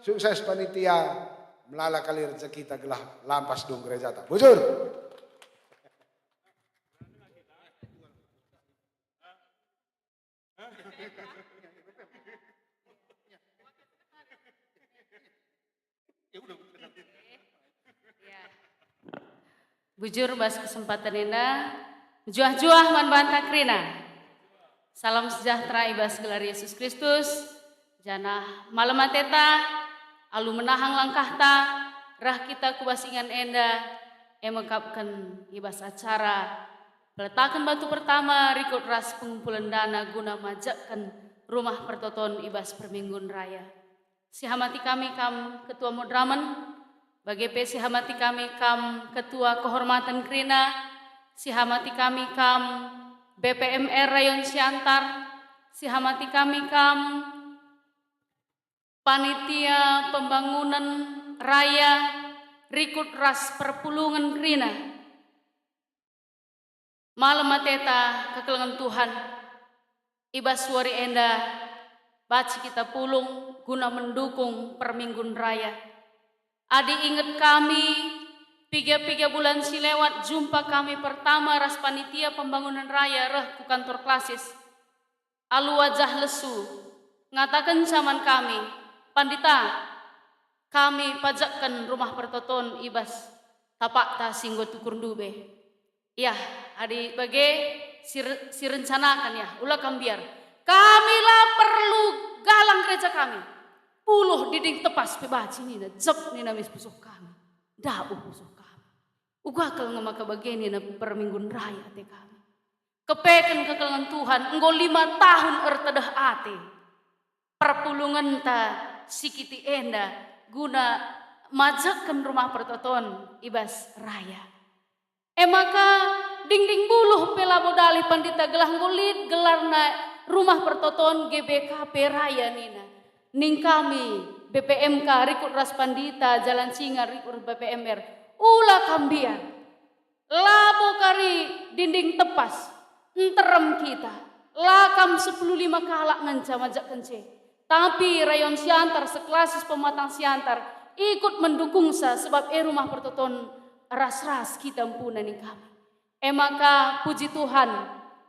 Sukses panitia. Melala kali rezeki kita gelah lampas dong gereja tak. Bujur. Bujur bas kesempatan ina, juah-juah man banta krina. Salam sejahtera ibas gelar Yesus Kristus. Jana malam mateta, alu menahang langkah ta, rah kita kubasingan enda, emekapkan ibas acara. Peletakan batu pertama, rikut ras pengumpulan dana guna majakkan rumah pertoton ibas perminggun raya. Si hamati kami kam ketua modramen, bagi si hamati kami kam ketua kehormatan krina, si hamati kami kam BPMR Rayon Siantar, si hamati kami kam panitia pembangunan raya rikut ras perpulungan krina. Malam mateta kekelengan Tuhan, ibas suari enda, baci kita pulung guna mendukung perminggun raya. Adi ingat kami, 3 bulan si lewat jumpa kami pertama ras panitia pembangunan raya reh ku kantor klasis. Alu wajah lesu, ngatakan zaman kami, pandita, kami pajakkan rumah pertoton ibas tapak ta singgo tukur dube. Ya, adi bage si rencanakan ya, ulah kambiar. Kamilah perlu galang gereja kami. Puluh dinding tepas pebaci nina, jep nina mis pusuh kami. Dabu pusuh kami. Ugakal ngamaka bageni na perminggun raya te kami. Kepeken kekelengan Tuhan, enggo 5 tahun ertedah ate. Perpulungan ta sikiti enda guna majakkan rumah pertoton ibas raya. Maka dinding buluh pela modali pandita gelah ngulit gelarna rumah pertoton GBKP raya nina. Ning kami BPMK rikut ras pandita jalan singa rikut BPMR ulah kambian labo kari dinding tepas enterem kita lakam 15 kalak nganca majak kence tapi Rayon Siantar seklasis pematang Siantar ikut mendukung sa sebab rumah pertoton ras-ras kita empunan ning kami. Maka puji Tuhan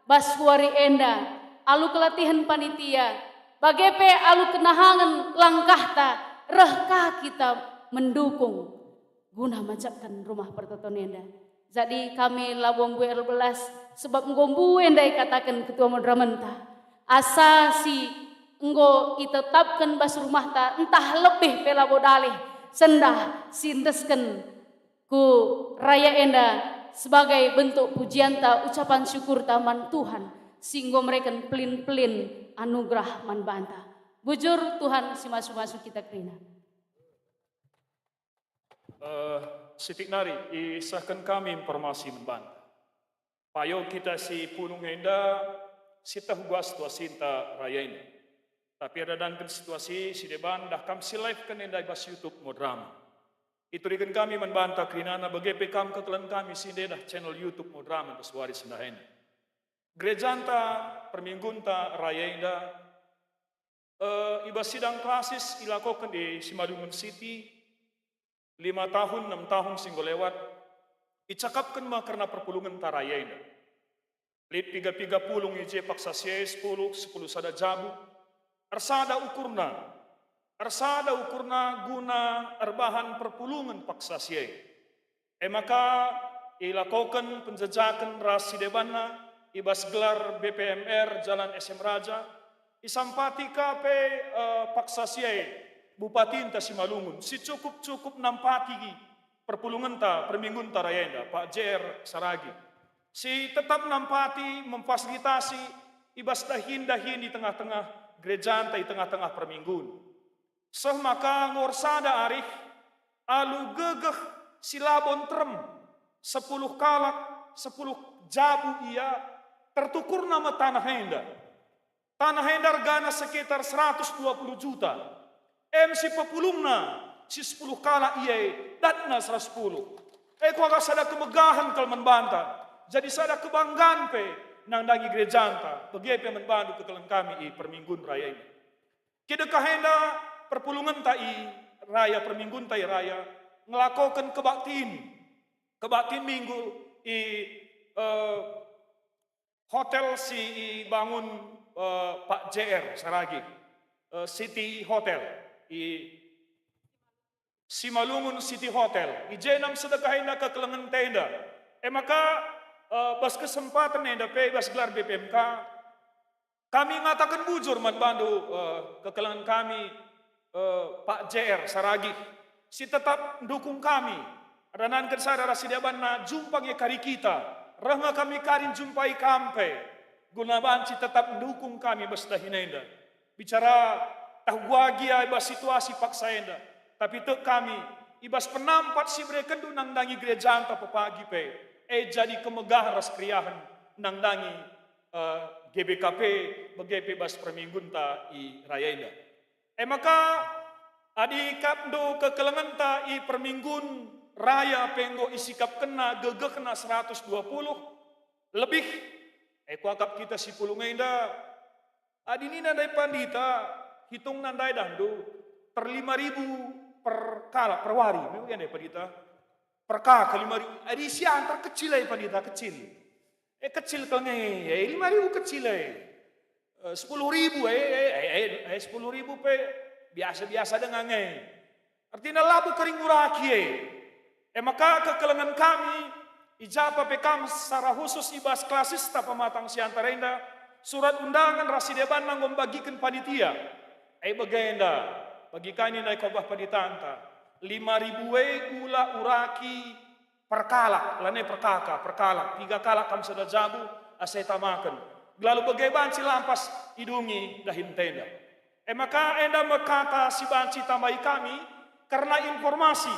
baswari enda alu kelatihan panitia bagepe alu kenahangan langkah ta rehkah kita mendukung guna majakkan rumah pertoton enda. Jadi kami labombu 12 sebab ngombu enda katakan ketua modramen ta asa si enggo itetapkan bas rumah ta entah lebih pela bodalih sendah sindesken ku raya enda sebagai bentuk pujian ta ucapan syukur taman Tuhan singgo mereka pelin-pelin anugerah man banta. Bujur Tuhan si masuk-masuk kita kerina. Sitik nari isahkan kami informasi membanta. Payo kita si punung enda sita hugas tua sinta raya ini. Tapi ada dangkan situasi si deban dah kam si live kan endai bas YouTube mo drama. Itu rikan kami membantah kerinana bagi kam kekelan kami si dah channel YouTube mo drama bersuari sendahen. Gerejanta perminggunta raya indah iba sidang klasis dilakukan di Simalungun City 5 tahun 6 tahun singgo lewat icakapkan mah karena perpulungan taraya indah. Lip 3 pulung ije paksa 10 sada jabu. Arsada ukurna guna erbahan perpulungan paksa siye. Maka ilakokan penjajakan rasi debana ibas gelar BPMR Jalan SM Raja isampati kape paksa siye Bupati inta Simalungun si cukup nampati perpulungan ta perminggun ta rayenda Pak JR Saragi si tetap nampati memfasilitasi ibas dahin di tengah-tengah gereja di tengah-tengah perminggun. Maka ngorsada arif alu gegeh silabon trem 10 kalak 10 jabu ia tertukur nama tanah henda. Tanah henda regana sekitar 120 juta. MC pepulungna si 10 kalak ia datna 110. Eko agak sada kemegahan kalau membantah. Jadi sada kebanggaan pe nang dangi gerejanta begitu membantu kekelan kami i perminggun raya ini. Kita kahenda perpulungan tai raya perminggun tai raya ngelakukan kebaktin minggu i hotel si bangun Pak JR Saragi City Hotel i Simalungun City Hotel i jenam sedekahenda kekelangan tenda. Maka pas kesempatan yang dapat bas gelar BPMK, kami ngatakan bujur membantu kekelangan kami Pak JR Saragi, si tetap mendukung kami. Ada nanti saya rasi deban na jumpangnya kari kita, rahma kami karin jumpai kampe, guna banci tetap mendukung kami bas dahinenda. Bicara tahu bahagia ibas situasi paksa enda, tapi tek kami ibas penampat si mereka nang dangi gereja anta pepagi pe. Jadi kemegahan ras kriahan nang dangi GBKP begepe bas perminggun ta i raya indah. Maka adi kapdo kekelangan ta i perminggun raya penggo isikap kena gegeh kena 120 lebih. Eko akap kita si pulunga indah. Adi nina dai pandita hitung nandai dahdu per 5.000 per kala per wari. Memang dai pandita. Per kakak 5.000, adi siantar kecil ya pandita kecil. Kecil kene, 5.000 kecil 10.000 10.000 pe biasa-biasa dengan artinya labu kering muraki maka kekelangan kami ijapa pekam secara khusus ibas klasis ta pematang siantar enda surat undangan rasi deban nang membagikan panitia. Bagenda bagi kami naik kobah panitanta. 5.000 gula uraki perkalak, lane perkalak, 3 kalak kam sudah jabu, asai tamakan. Lalu bagaimana si lampas hidungi dahin tenda. Maka enda mekata si banci tambahi kami, karena informasi,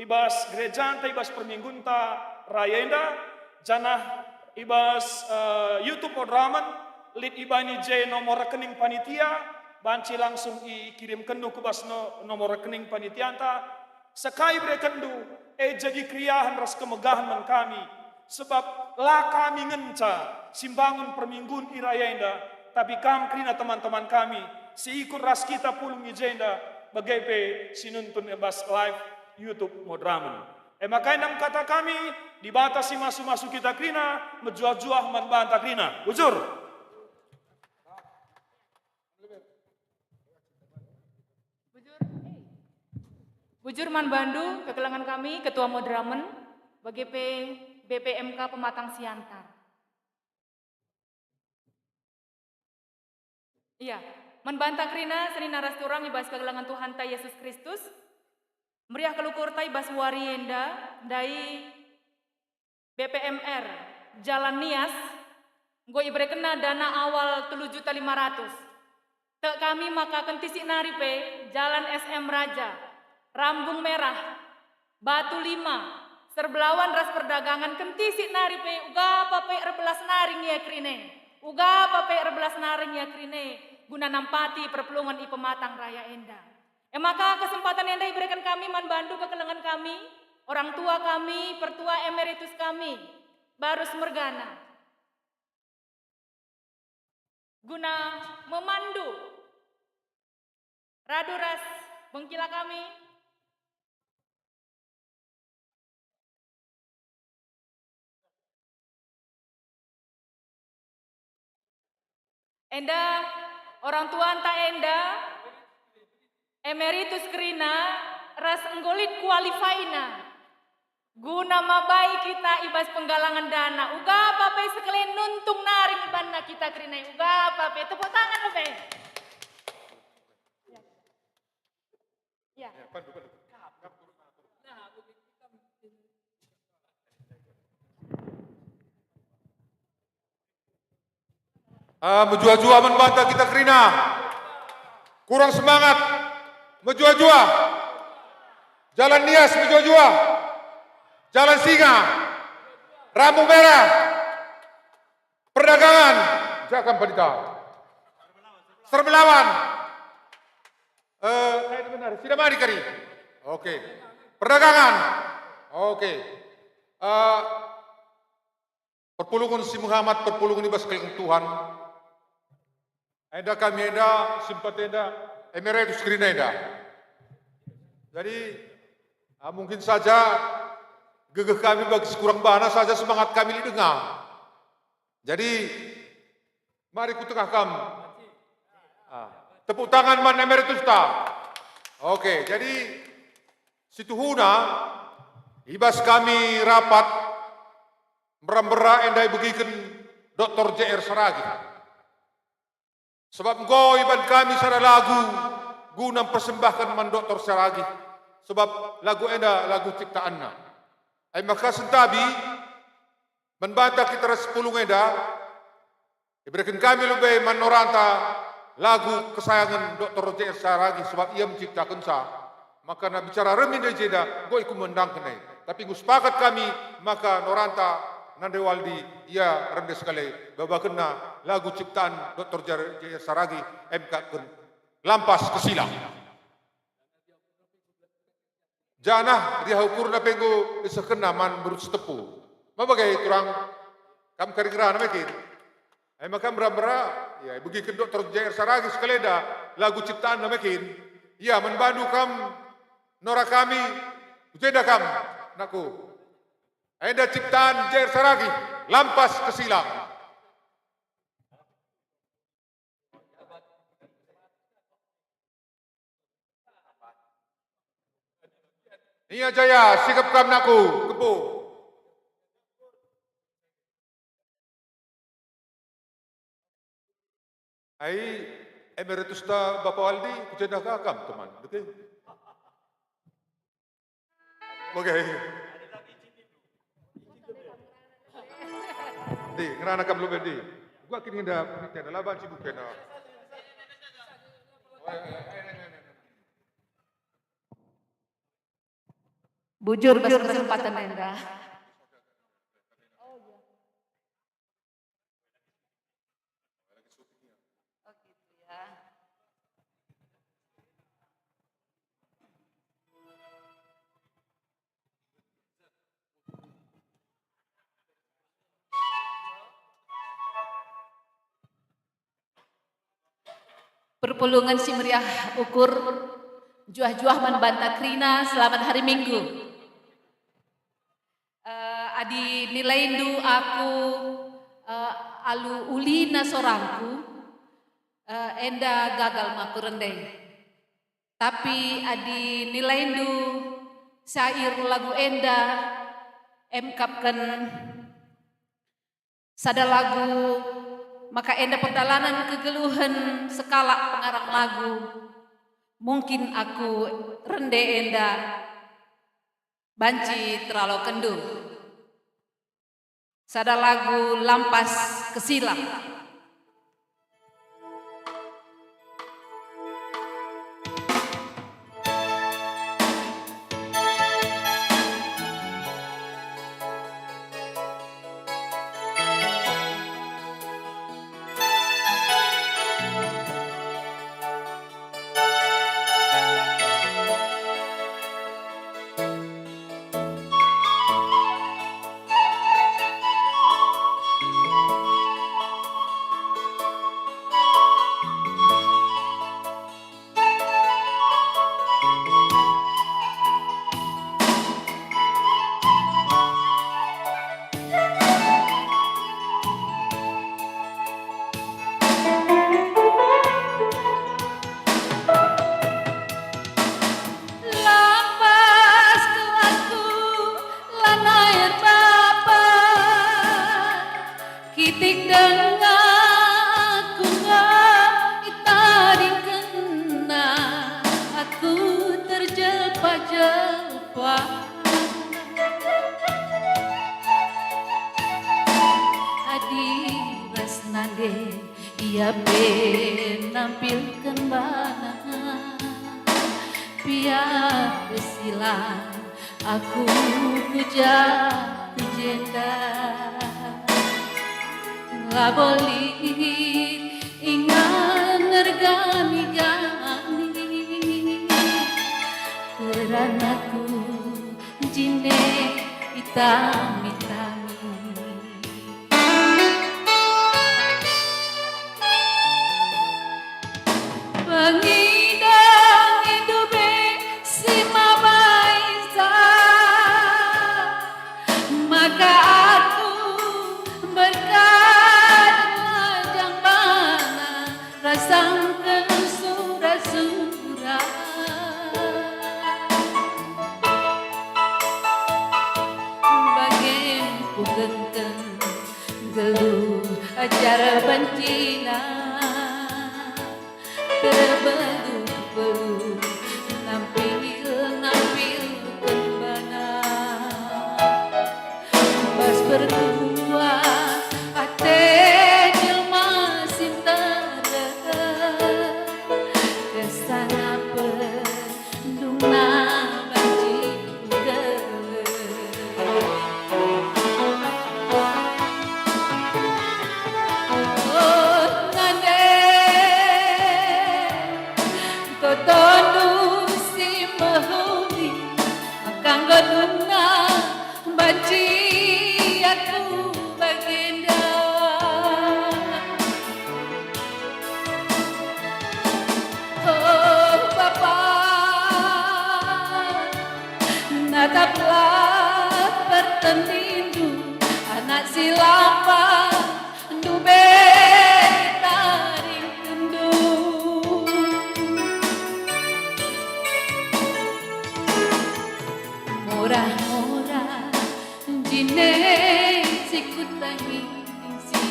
ibas gereja ibas perminggun ta raya enda, janah ibas YouTube Modraman, lid ibani J nomor rekening panitia, banci langsung ikirim kendu ke bas nomor rekening panitianta. Sekai berekendu, jadi kriahan ras kemegahan man kami. Sebab lah kami ngenca simbangun perminggun iraya indah. Tapi kam krina teman-teman kami, si ikut ras kita pulung ijenda, bagai sinuntun ebas live YouTube Modraman. Maka enam kata kami, dibatasi masuk-masuk kita krina, menjual-jual man bantah krina. Bujur. Bujurman Bandu, kekelangan kami, Ketua Modramen, BGP BPMK Pematang Siantar. Iya, membantah krina seni naras turang ibas kegelangan Tuhan ta Yesus Kristus, meriah kelukur ta ibas warienda dari BPMR Jalan Nias, gue ibre kena dana awal 7.500.000. Tek kami maka kentisik naripe Jalan SM Raja. Rambung Merah, Batu 5, Serbelawan ras perdagangan kentisik nari pe uga pape 12 naring ya krine. Uga pape 12 naring ya krine. guna nampati perpelungan i pematang raya enda. Maka kesempatan enda diberikan kami manbantu kekelengan kami, orang tua kami, pertua emeritus kami, Barus Mergana. Guna memandu Raduras Bengkila kami, enda orang tua anta enda emeritus Krina ras enggolit kualifaina guna mabai kita ibas penggalangan dana uga pape sekalian nuntung naring ibanna kita Krina uga pape tepuk tangan pape ya. Menjua-jua membantah kita Krina. Kurang semangat. Menjua-jua. Jalan Nias menjua-jua. Jalan Singa. Rambu Merah. Perdagangan. Jangan Padita. Serbelawan. Itu benar. Sidamani kari. Oke. Perdagangan. Oke. Perpulungan si Muhammad, perpulungan ibas keleng Tuhan. Enda kami enda, simpat enda, emeritus Krina enda. Jadi mungkin saja gegeh kami bagi sekurang bana saja semangat kami didengar. Jadi mari kutengah kami. Tepuk tangan man emeritus ta. Oke, jadi situhuna ibas kami rapat merambera endai begiken Dr. JR Saragi. Sebab engkau iban kami sada lagu guna persembahkan man Dr. Saragi. Sebab lagu enda lagu ciptaanna. Ay maka sentabi membantah kita sepuluh enda diberikan kami lebih manoranta lagu kesayangan Dr. JR Saragi sebab ia menciptakan sa. Maka nak bicara remin dari jeda, gue ikut mendang kenai. Tapi gue sepakat kami maka noranta Nande Waldi, ia rendah sekali. Bawa kena lagu ciptaan Dr. Jaya Saragi MK Lampas ke Silang. Janah dia ukur na penggo disakena man berut setepu. Mabagai turang kam kari-kira na mekin. Ay makam beramra ya bagi ke Dr. Jaya Saragi sekali dah lagu ciptaan na mekin. Ya membantu kam nora kami jeda kam naku. Ada ciptaan Jaya Saragi, Lampas ke Silang. Iya Jaya, sikap kam naku, kepo. Ai emeritus da Bapak Waldi, kujendah kakam teman, betul? Oke. Di, ngerana kam lu di. Gua kini dah penelitian dah laban sibuk kena. Bujur kesempatan enda. Perpulungan si meriah ukur juah-juah membantah Krina selamat hari Minggu. Adi nilai indu aku alu ulina sorangku enda gagal maku rendeng. Tapi adi nilai indu syair lagu enda emkapkan sada lagu maka enda perjalanan kegeluhan sekala pengarang lagu. Mungkin aku rende enda banci terlalu kendu. Sada lagu Lampas ke Silang. ia nampilkan bana biar besilang aku puja jenda labolit ingat nergani-gani keranaku jine hitam-hitam. Pangidang hidupe si mabaisa, maka aku berkat wajang mana rasangkan surah-surah. Bagian ku gengken geluh ajar bencina terbelu-belu nampil kembana pas berdua ate jelma sintara kesana pendungna banci Tonu si mahuli akang gaduna banci aku baginda oh bapa nataplah pertandindu anak silapa dube taring kendu murah-murah jine sikut tangisi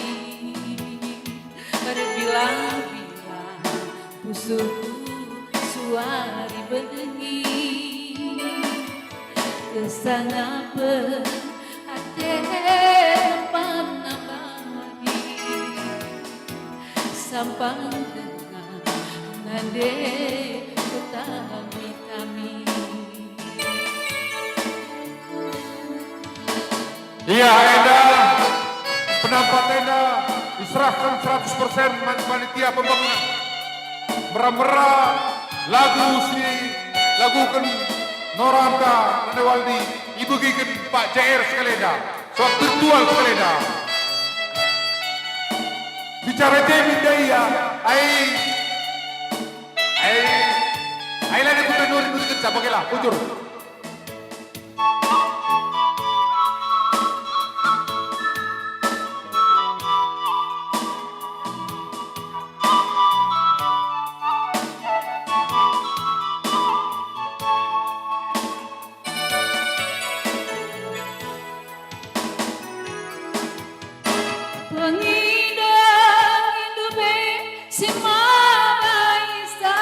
berbilang-bilang musuhku suari bengi kesanapen ate tempat nabagi sampang dengan nande kutami-tami. Iya, Enda, penampak Enda diserahkan 100% panitia pembangunan. Mera-mera lagu kan Noranda Nanewaldi, ibu gigen Pak JR Sekaleda, soal virtual Sekaleda. Bicara David Daya, ai lagi kita nurin nurin siapa kela, bujur. Pangidang hidupe si mabaisa,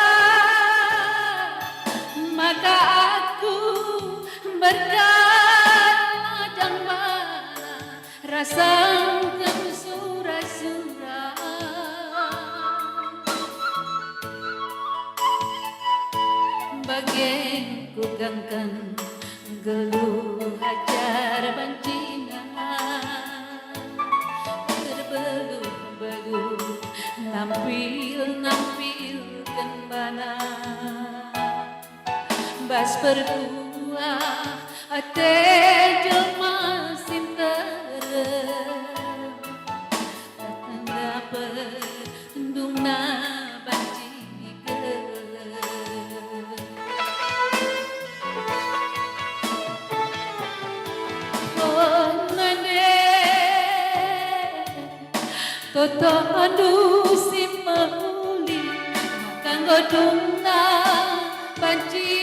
maka aku berkat wajang mana rasangkan surah-surah. Bagian ku gangkan geluh ajar bancina terbelu-belu nampilkan bana bas berdua ate jelma sintara tanda pendungna banci oh nane toto andu si mahuli kanggo dungna banci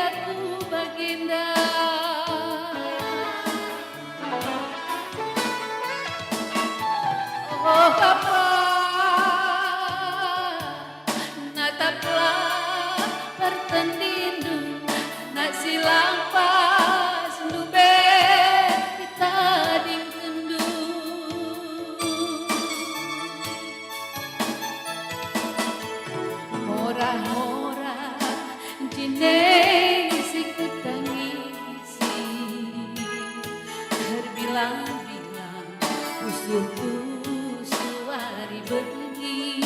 aku baginda oh papa nataplah pertandindu nak silang pas nube kita ding kendu pergi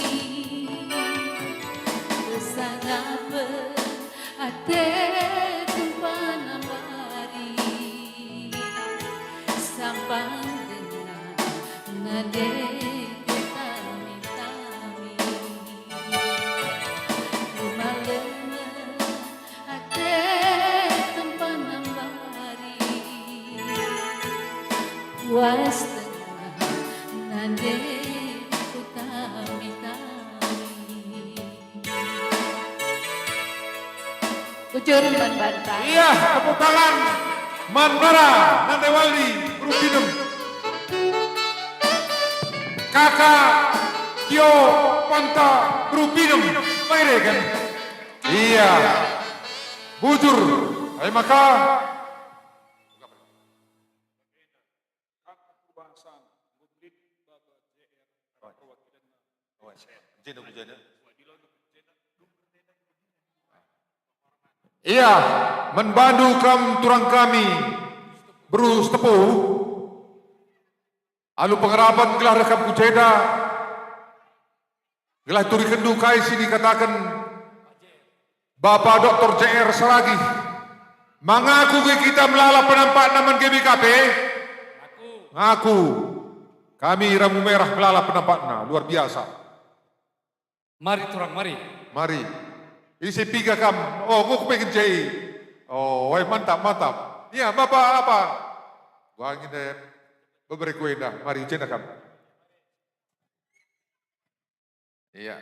Kesangapa ate tumpana mari Sampang dengan nade ketami-tami Lumalena ate tumpana mari Was tengah nade Bujur man bantah. Iya, tepuk tangan. Manbara, Nandewali, Rupinem. Kakak, Tio, Panta, Rupinem. Maireken. Iya. Bujur. Ayo maka. Iya, membantu kam turang kami berus tepu. Alu pengerapan gelah rekam kujeda. Gelah turi kendu kai sini katakan Bapak Dr. JR Saragi. Mengaku ke kita melalap penampak naman GBKP. Ngaku. Kami ramu merah melalap penampakna. Luar biasa. Mari turang, mari. Mari. Ini saya piga kam. Oh, gua pengen jahit. Oh, mantap, mantap. Iya, Bapak apa? Gua ingin deh. Beberapa kue dah. Mari, jenda kam. Iya.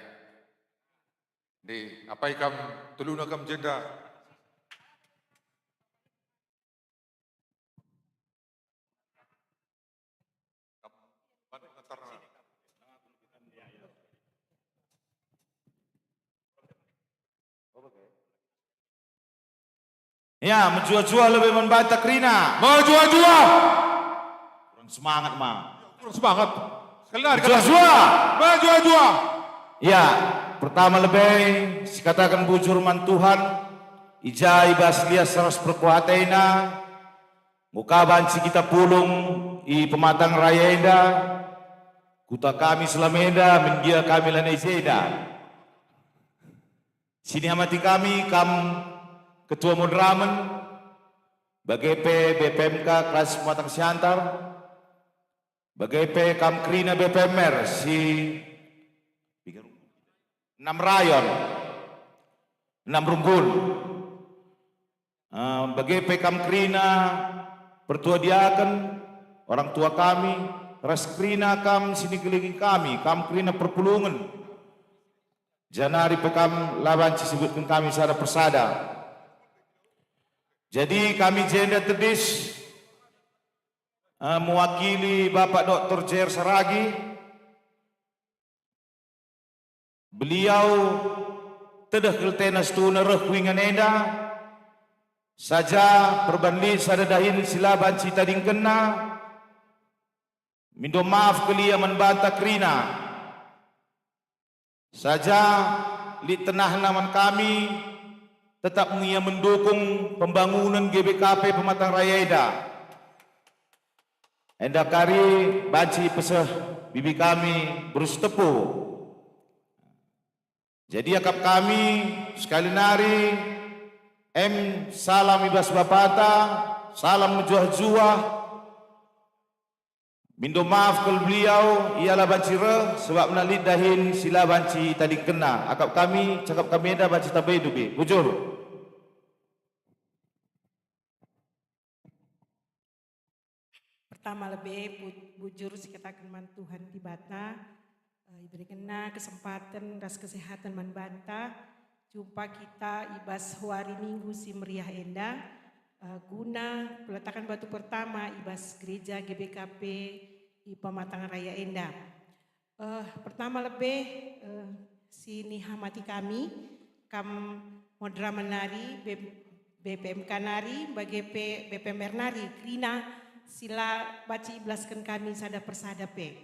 Di, apa ikam teluna kam jenda? Ya, menjua-jua lebih membantah Krina. Menjua-jua. Kurang semangat, Ma. Kurang semangat. Sekali lagi. Menjua-jua. Menjua-jua. Ya, pertama lebih katakan bujur man Tuhan. Ijai baslia seras perkuatena. Muka banci kita pulung i pematang raya enda. Kuta kami selameda mengia kami lana izeda. Sini amati kami kam Ketua Modramen, BGP BPMK kelas Pematang Siantar, BGP Kamkrina BPMR si 6 rayon, 6 rumpun, BGP Kamkrina Pertua Diaken, orang tua kami, Raskrina kam sini keliling kami, Kamkrina Perpulungan, Janari Pekam Laban disebutkan kami secara persada. Jadi kami jenda terdis mewakili Bapak Dr. JR Saragi. Beliau tedah keltenas tuna reh kuingan enda. Saja perbanding sadadahin silaban cita dingkena. Mindo maaf kelia membantah Krina. Saja li tenah naman kami tetap mengia mendukung pembangunan GBKP Pematang Raya Eda. Enda kari banci peseh bibi kami berus tepu. Jadi akap kami sekali nari salam ibas bapata, salam menjuah-juah. Mindo maaf kalau beliau ialah banci re sebab menalit dahin sila banci tadi kena. Akap kami cakap kami eda banci tabai dubi. Bujur. Pertama lebih bujur sikatakan man Tuhan di bata, diberikan kesempatan ras kesehatan man banta, jumpa kita ibas hari Minggu si meriah enda, guna peletakan batu pertama ibas gereja GBKP di Pematang Raya Enda. Pertama lebih si nihamati kami, kam modra menari, BPMK nari, BGP BPMR nari, Krina. Sila baca iblaskan kami sada persada pe.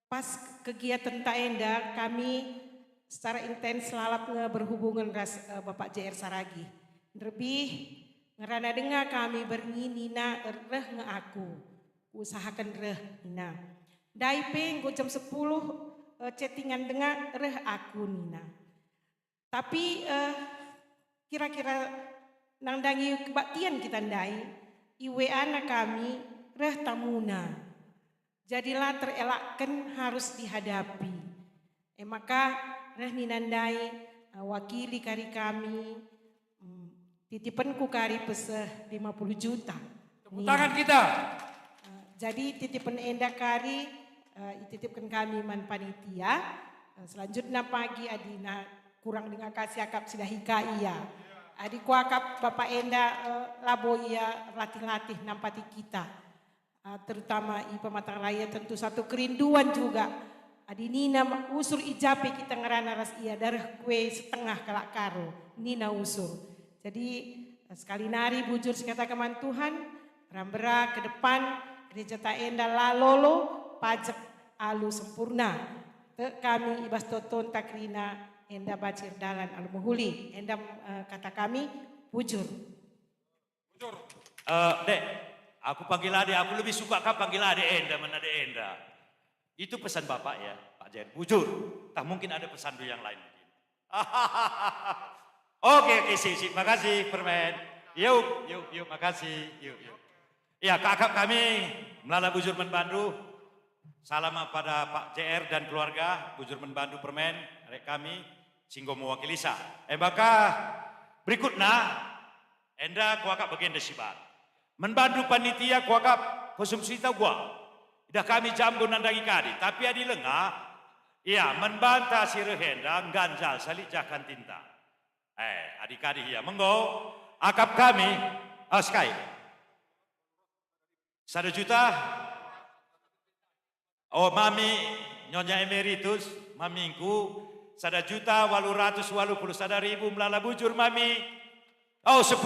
Pas kegiatan taenda kami secara intens lalap berhubungan ras Bapak JR Saragi. Lebih ngerana dengar kami bernginina reh nge aku usahakan reh ina. Dai nggo jam 10 chattingan dengan reh aku Nina. Tapi kira-kira nangdangi kebaktian kita ndai, iwe anak kami reh tamuna. Jadilah terelakkan harus dihadapi. Maka reh ninandai wakili kari kami, titipanku kari peseh 50 juta. Tepuk tangan kita. Jadi titipan enda kari, titipkan kami man panitia. Selanjutnya pagi adina kurang dengan kasih akap sudah hika iya. Adi kuakap Bapak enda labo iya latih-latih nampati kita. Terutama i Pematang Raya tentu satu kerinduan juga. Adi Nina usur ijape kita ngerana ras iya darah kue setengah kalak karo. Nina usur. Jadi sekali nari bujur sekata keman Tuhan. Rambera ke depan gereja Taenda lalolo pajak alu sempurna. Kami ibas toton takrina enda bacir dalan alu muhuli. Enda kata kami bujur. Bujur. Dek, aku panggil ade, aku lebih suka kau panggil ade enda mana ade enda. Itu pesan Bapak ya, Pak Jen. Bujur. Tak mungkin ada pesan yang lain mungkin. Oke, sip. Makasih, Permen. Yuk, makasih. Yuk. Ya, kakak kami Melala Bujur Menbandu. Salam pada Pak JR dan keluarga Bujur Menbandu Permen. Rek kami singgo mewakili sa. Maka berikutnya enda kuakap bagian desibat. Menbandu panitia kuakap konsumsi tahu gua. Dah kami jambu nandangi kadi, tapi adi lengah. Iya, membantah si rehenda ganjal salik jakan tinta. Adik kadi ya, menggo akap kami sky. 1 juta. Oh mami nyonya emeritus, mamingku 1 juta 881 ribu Melala Bujur mami. Oh 10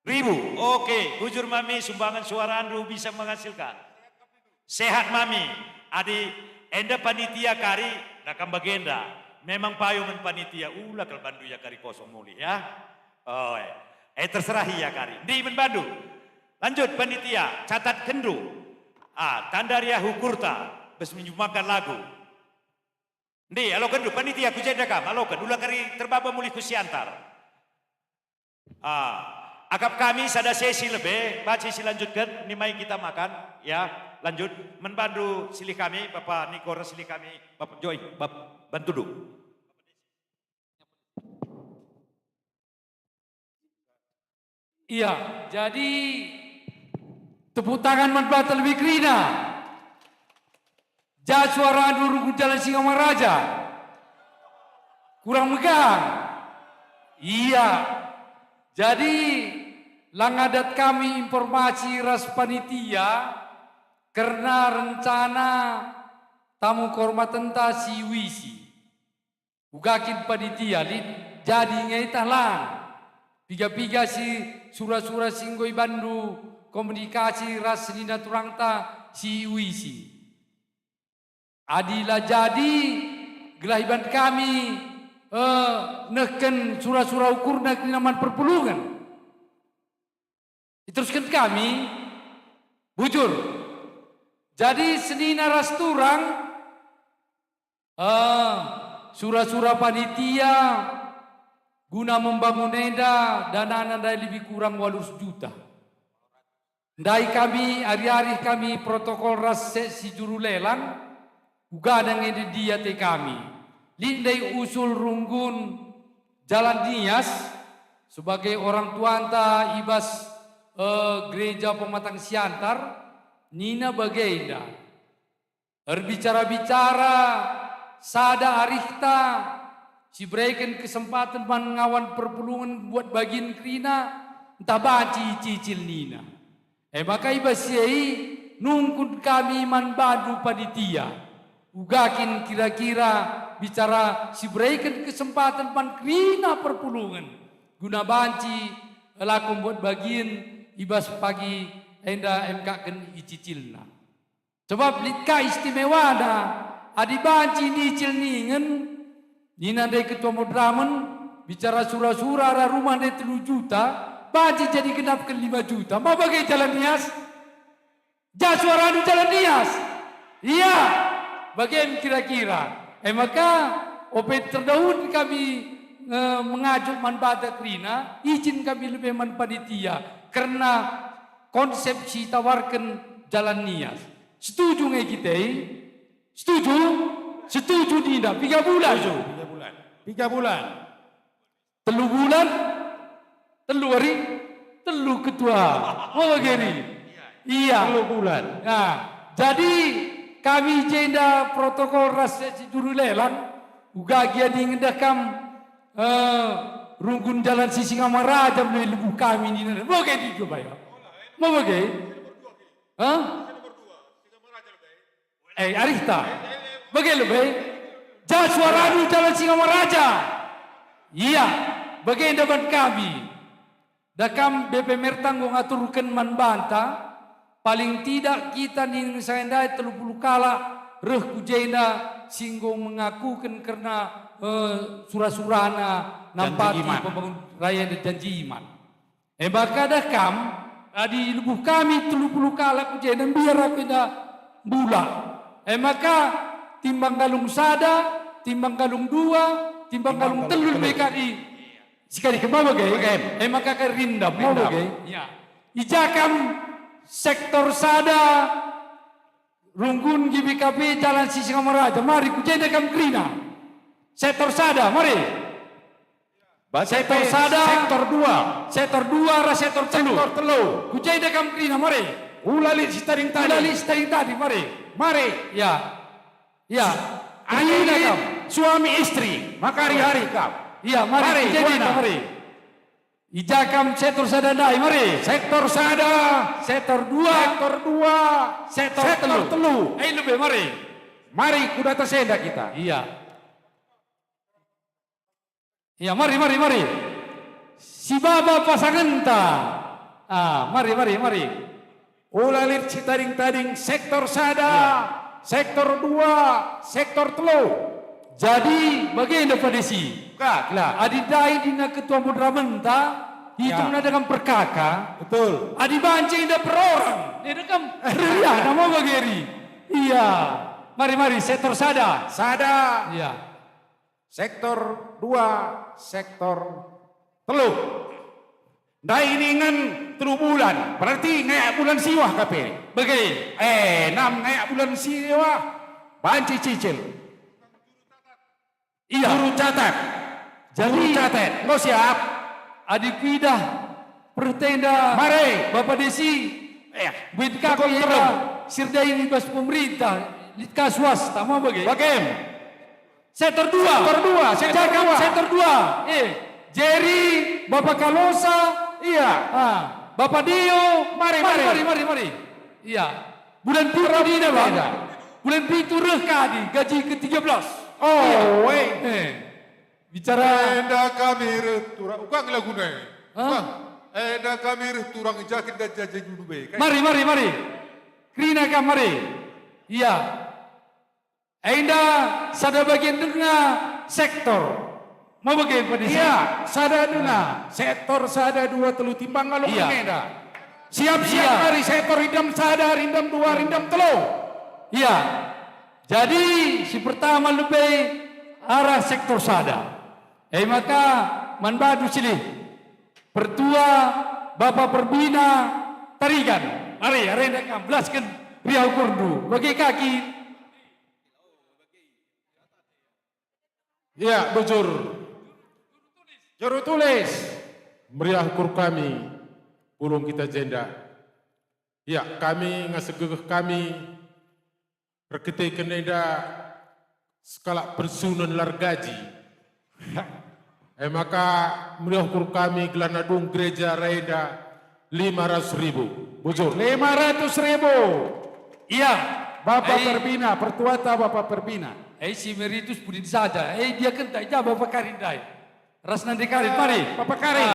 ribu. Oke, bujur mami sumbangan suara andu bisa menghasilkan. Sehat mami. Adi enda panitia kari nakam bagenda. Memang payungan panitia ulah kalau bandu ya kari kosong muli ya. Oh terserah ya kari. Di Menbandu. Lanjut panitia, catat kendu. Tandaria Hukurta, bes menyumbangkan lagu. Ndi, alo kendu, panitia kujenda kam, alo kendu ulah kari terbaba muli kusiantar. Akap kami sada sesi lebih, baca silanjutkan, ini mai kita makan, ya. Lanjut, Menbandu silih kami, Bapak Nikora silih kami, Bapak Joy, Bapak bantu dulu. Iya, jadi tepuk tangan Manbata lebih kerina. Suara Rugu Jalan Singamaraja. Kurang megang. Iya. Jadi langadat kami informasi ras panitia karena rencana tamu kehormatan ta si wisi. Ugakin panitia jadi ngaitah lang. Piga-piga si sura-sura singgoi bandu komunikasi ras nina turangta si wisi. Adilah jadi gelahiban kami neken sura-sura ukur nak naman perpulungan. Diteruskan kami bujur. Jadi senina ras turang sura-sura panitia guna membangun enda dana anda lebih kurang 800 juta. Ndai kami hari-hari kami protokol ras si juru lelang ugadang ende dia te kami. Lindai usul runggun Jalan Nias sebagai orang tuanta ibas gereja Pematang Siantar Nina Bagenda. Berbicara-bicara sada arihta si berikan kesempatan mengawan perpulungan buat bagian krina entah baci cicil Nina. Maka ibasiai nungkun kami Manbandu panitia. Ugakin kira-kira bicara si berikan kesempatan krina perpulungan. Guna banci laku buat bagian ibas pagi enda MK ken icicilna. Sebab litka istimewa ada adi banci nicil ningen. Nina dari ketua Modramen bicara surah-surah arah rumah dari 3 juta, baji jadi genap ke 5 juta. Mau bagai Jalan Nias? Jaswaranu Jalan Nias. Iya, bagaimana kira-kira? Maka opet terdahulu kami mengajuk manbata Krina, izin kami lebih manpanitia karena konsepsi tawarkan Jalan Nias. Setuju nggak kita? Setuju? Setuju tidak? 3 bulan. 3 bulan. 3 bulan. 3 hari. 3 ketua. Oh begini. Iya. 3 bulan. Nah, jadi kami jenda protokol rasa juru lelang. Uga gia dingendakam runggun jalan Sisingamaraja melalui lebu kami ini. Mau kayak gitu Pak? Mau bagaimana? Hah? Arifta. Bagaimana lebih? Jaswaranu Jalan Singamaraja. Iya, bagaimana dapat kami? Dakam BP Mertang ngaturkan manbanta. Paling tidak kita ning saendai 30 kala reh kujena singgo mengakukan karena surah-surana nampati pembangun raya dan janji iman. Maka dakam di lubuh kami 30 kala kujena biar aku dah bula. Maka timbang galung sada, timbang galung 2, timbang galung 3 BKI. Sekali kemana bagai? Maka kerindam mau bagai? Ijakam sektor sada runggun GBKP Jalan Sisingamaraja. Mari kujena kam Krina. Sektor sada, mari. Sektor sada, sektor 2, sektor 2 ra sektor 3. Sektor 3. Kujena kam Krina, mari. Ulali sitaring tadi, mari. Mari. Ya. Ya. Krina kam. Suami istri, maka hari-hari kam. Iya, mari. Mari. Ijakam sektor sada dai, mari. Sektor sada, sektor 2, sektor 3. Lebih mari. Mari kuda tersenda kita. Iya. Iya, mari. Si baba pasangan ta. Mari. Ulalir citaring tading sektor sada, sektor 2, sektor 3. Jadi bagaimana Pak Desi? Adidai dina ketua mudramenta hitung dengan perkaka. Betul. Adi bancing dah per orang. Dia dekam ria nama bageri. Iya. Mari sektor sada. Sada. Iya. Sektor 2, sektor 3. Dah ini ngan 3 bulan. Berarti ngayak bulan siwah kape. Bagi. 6 ngayak bulan siwah. Banci cicil. Iya. Guru catat. Jadi catat. Kau siap? Adik pidah. Pertenda. Mari. Bapak Desi. Buat kami era. Sirdai bebas pemerintah. Litka swasta. Mau bagaimana? Sektor 2. Sektor 2. Jerry. Bapak Kalosa. Iya. Bapak Dio. Mari. Iya. Bulan Pitu dina bang. Bulan Pitu kadi. Gaji ke-13. Oh, bicara enda kami turang ukang laguna. Enda kami turang jakin dan jajan dulu be. Mari. Krina kam mari. Iya. Enda sada bagian tengah sektor. Mau bagian pada iya, sada duna. Sektor sada 2 telu timbang kalau enda. Siap-siap mari sektor rindam sada, rindam 2, rindam 3. Iya. Jadi si pertama lebih arah sektor sada. Maka manbadu sini. Pertua Bapak Perbina tarikan. Mari arenda kam belaskan riau kurdu. Bagi kaki. Ya, bujur. Juru tulis. Meriah kur kami. Pulung kita jenda. Ya, kami ngasegegeh kami. Rekete keneda skala persunan largaji. Maka meriah kur kami gelanadung gereja Raida 500.000. Bujur. 500.000. Iya. Bapak Perbina, pertuata Bapak Perbina. Si Meritus pudin saja. Dia kentak aja Bapak Karindai. Ras nanti Karin, mari. Bapak Karin.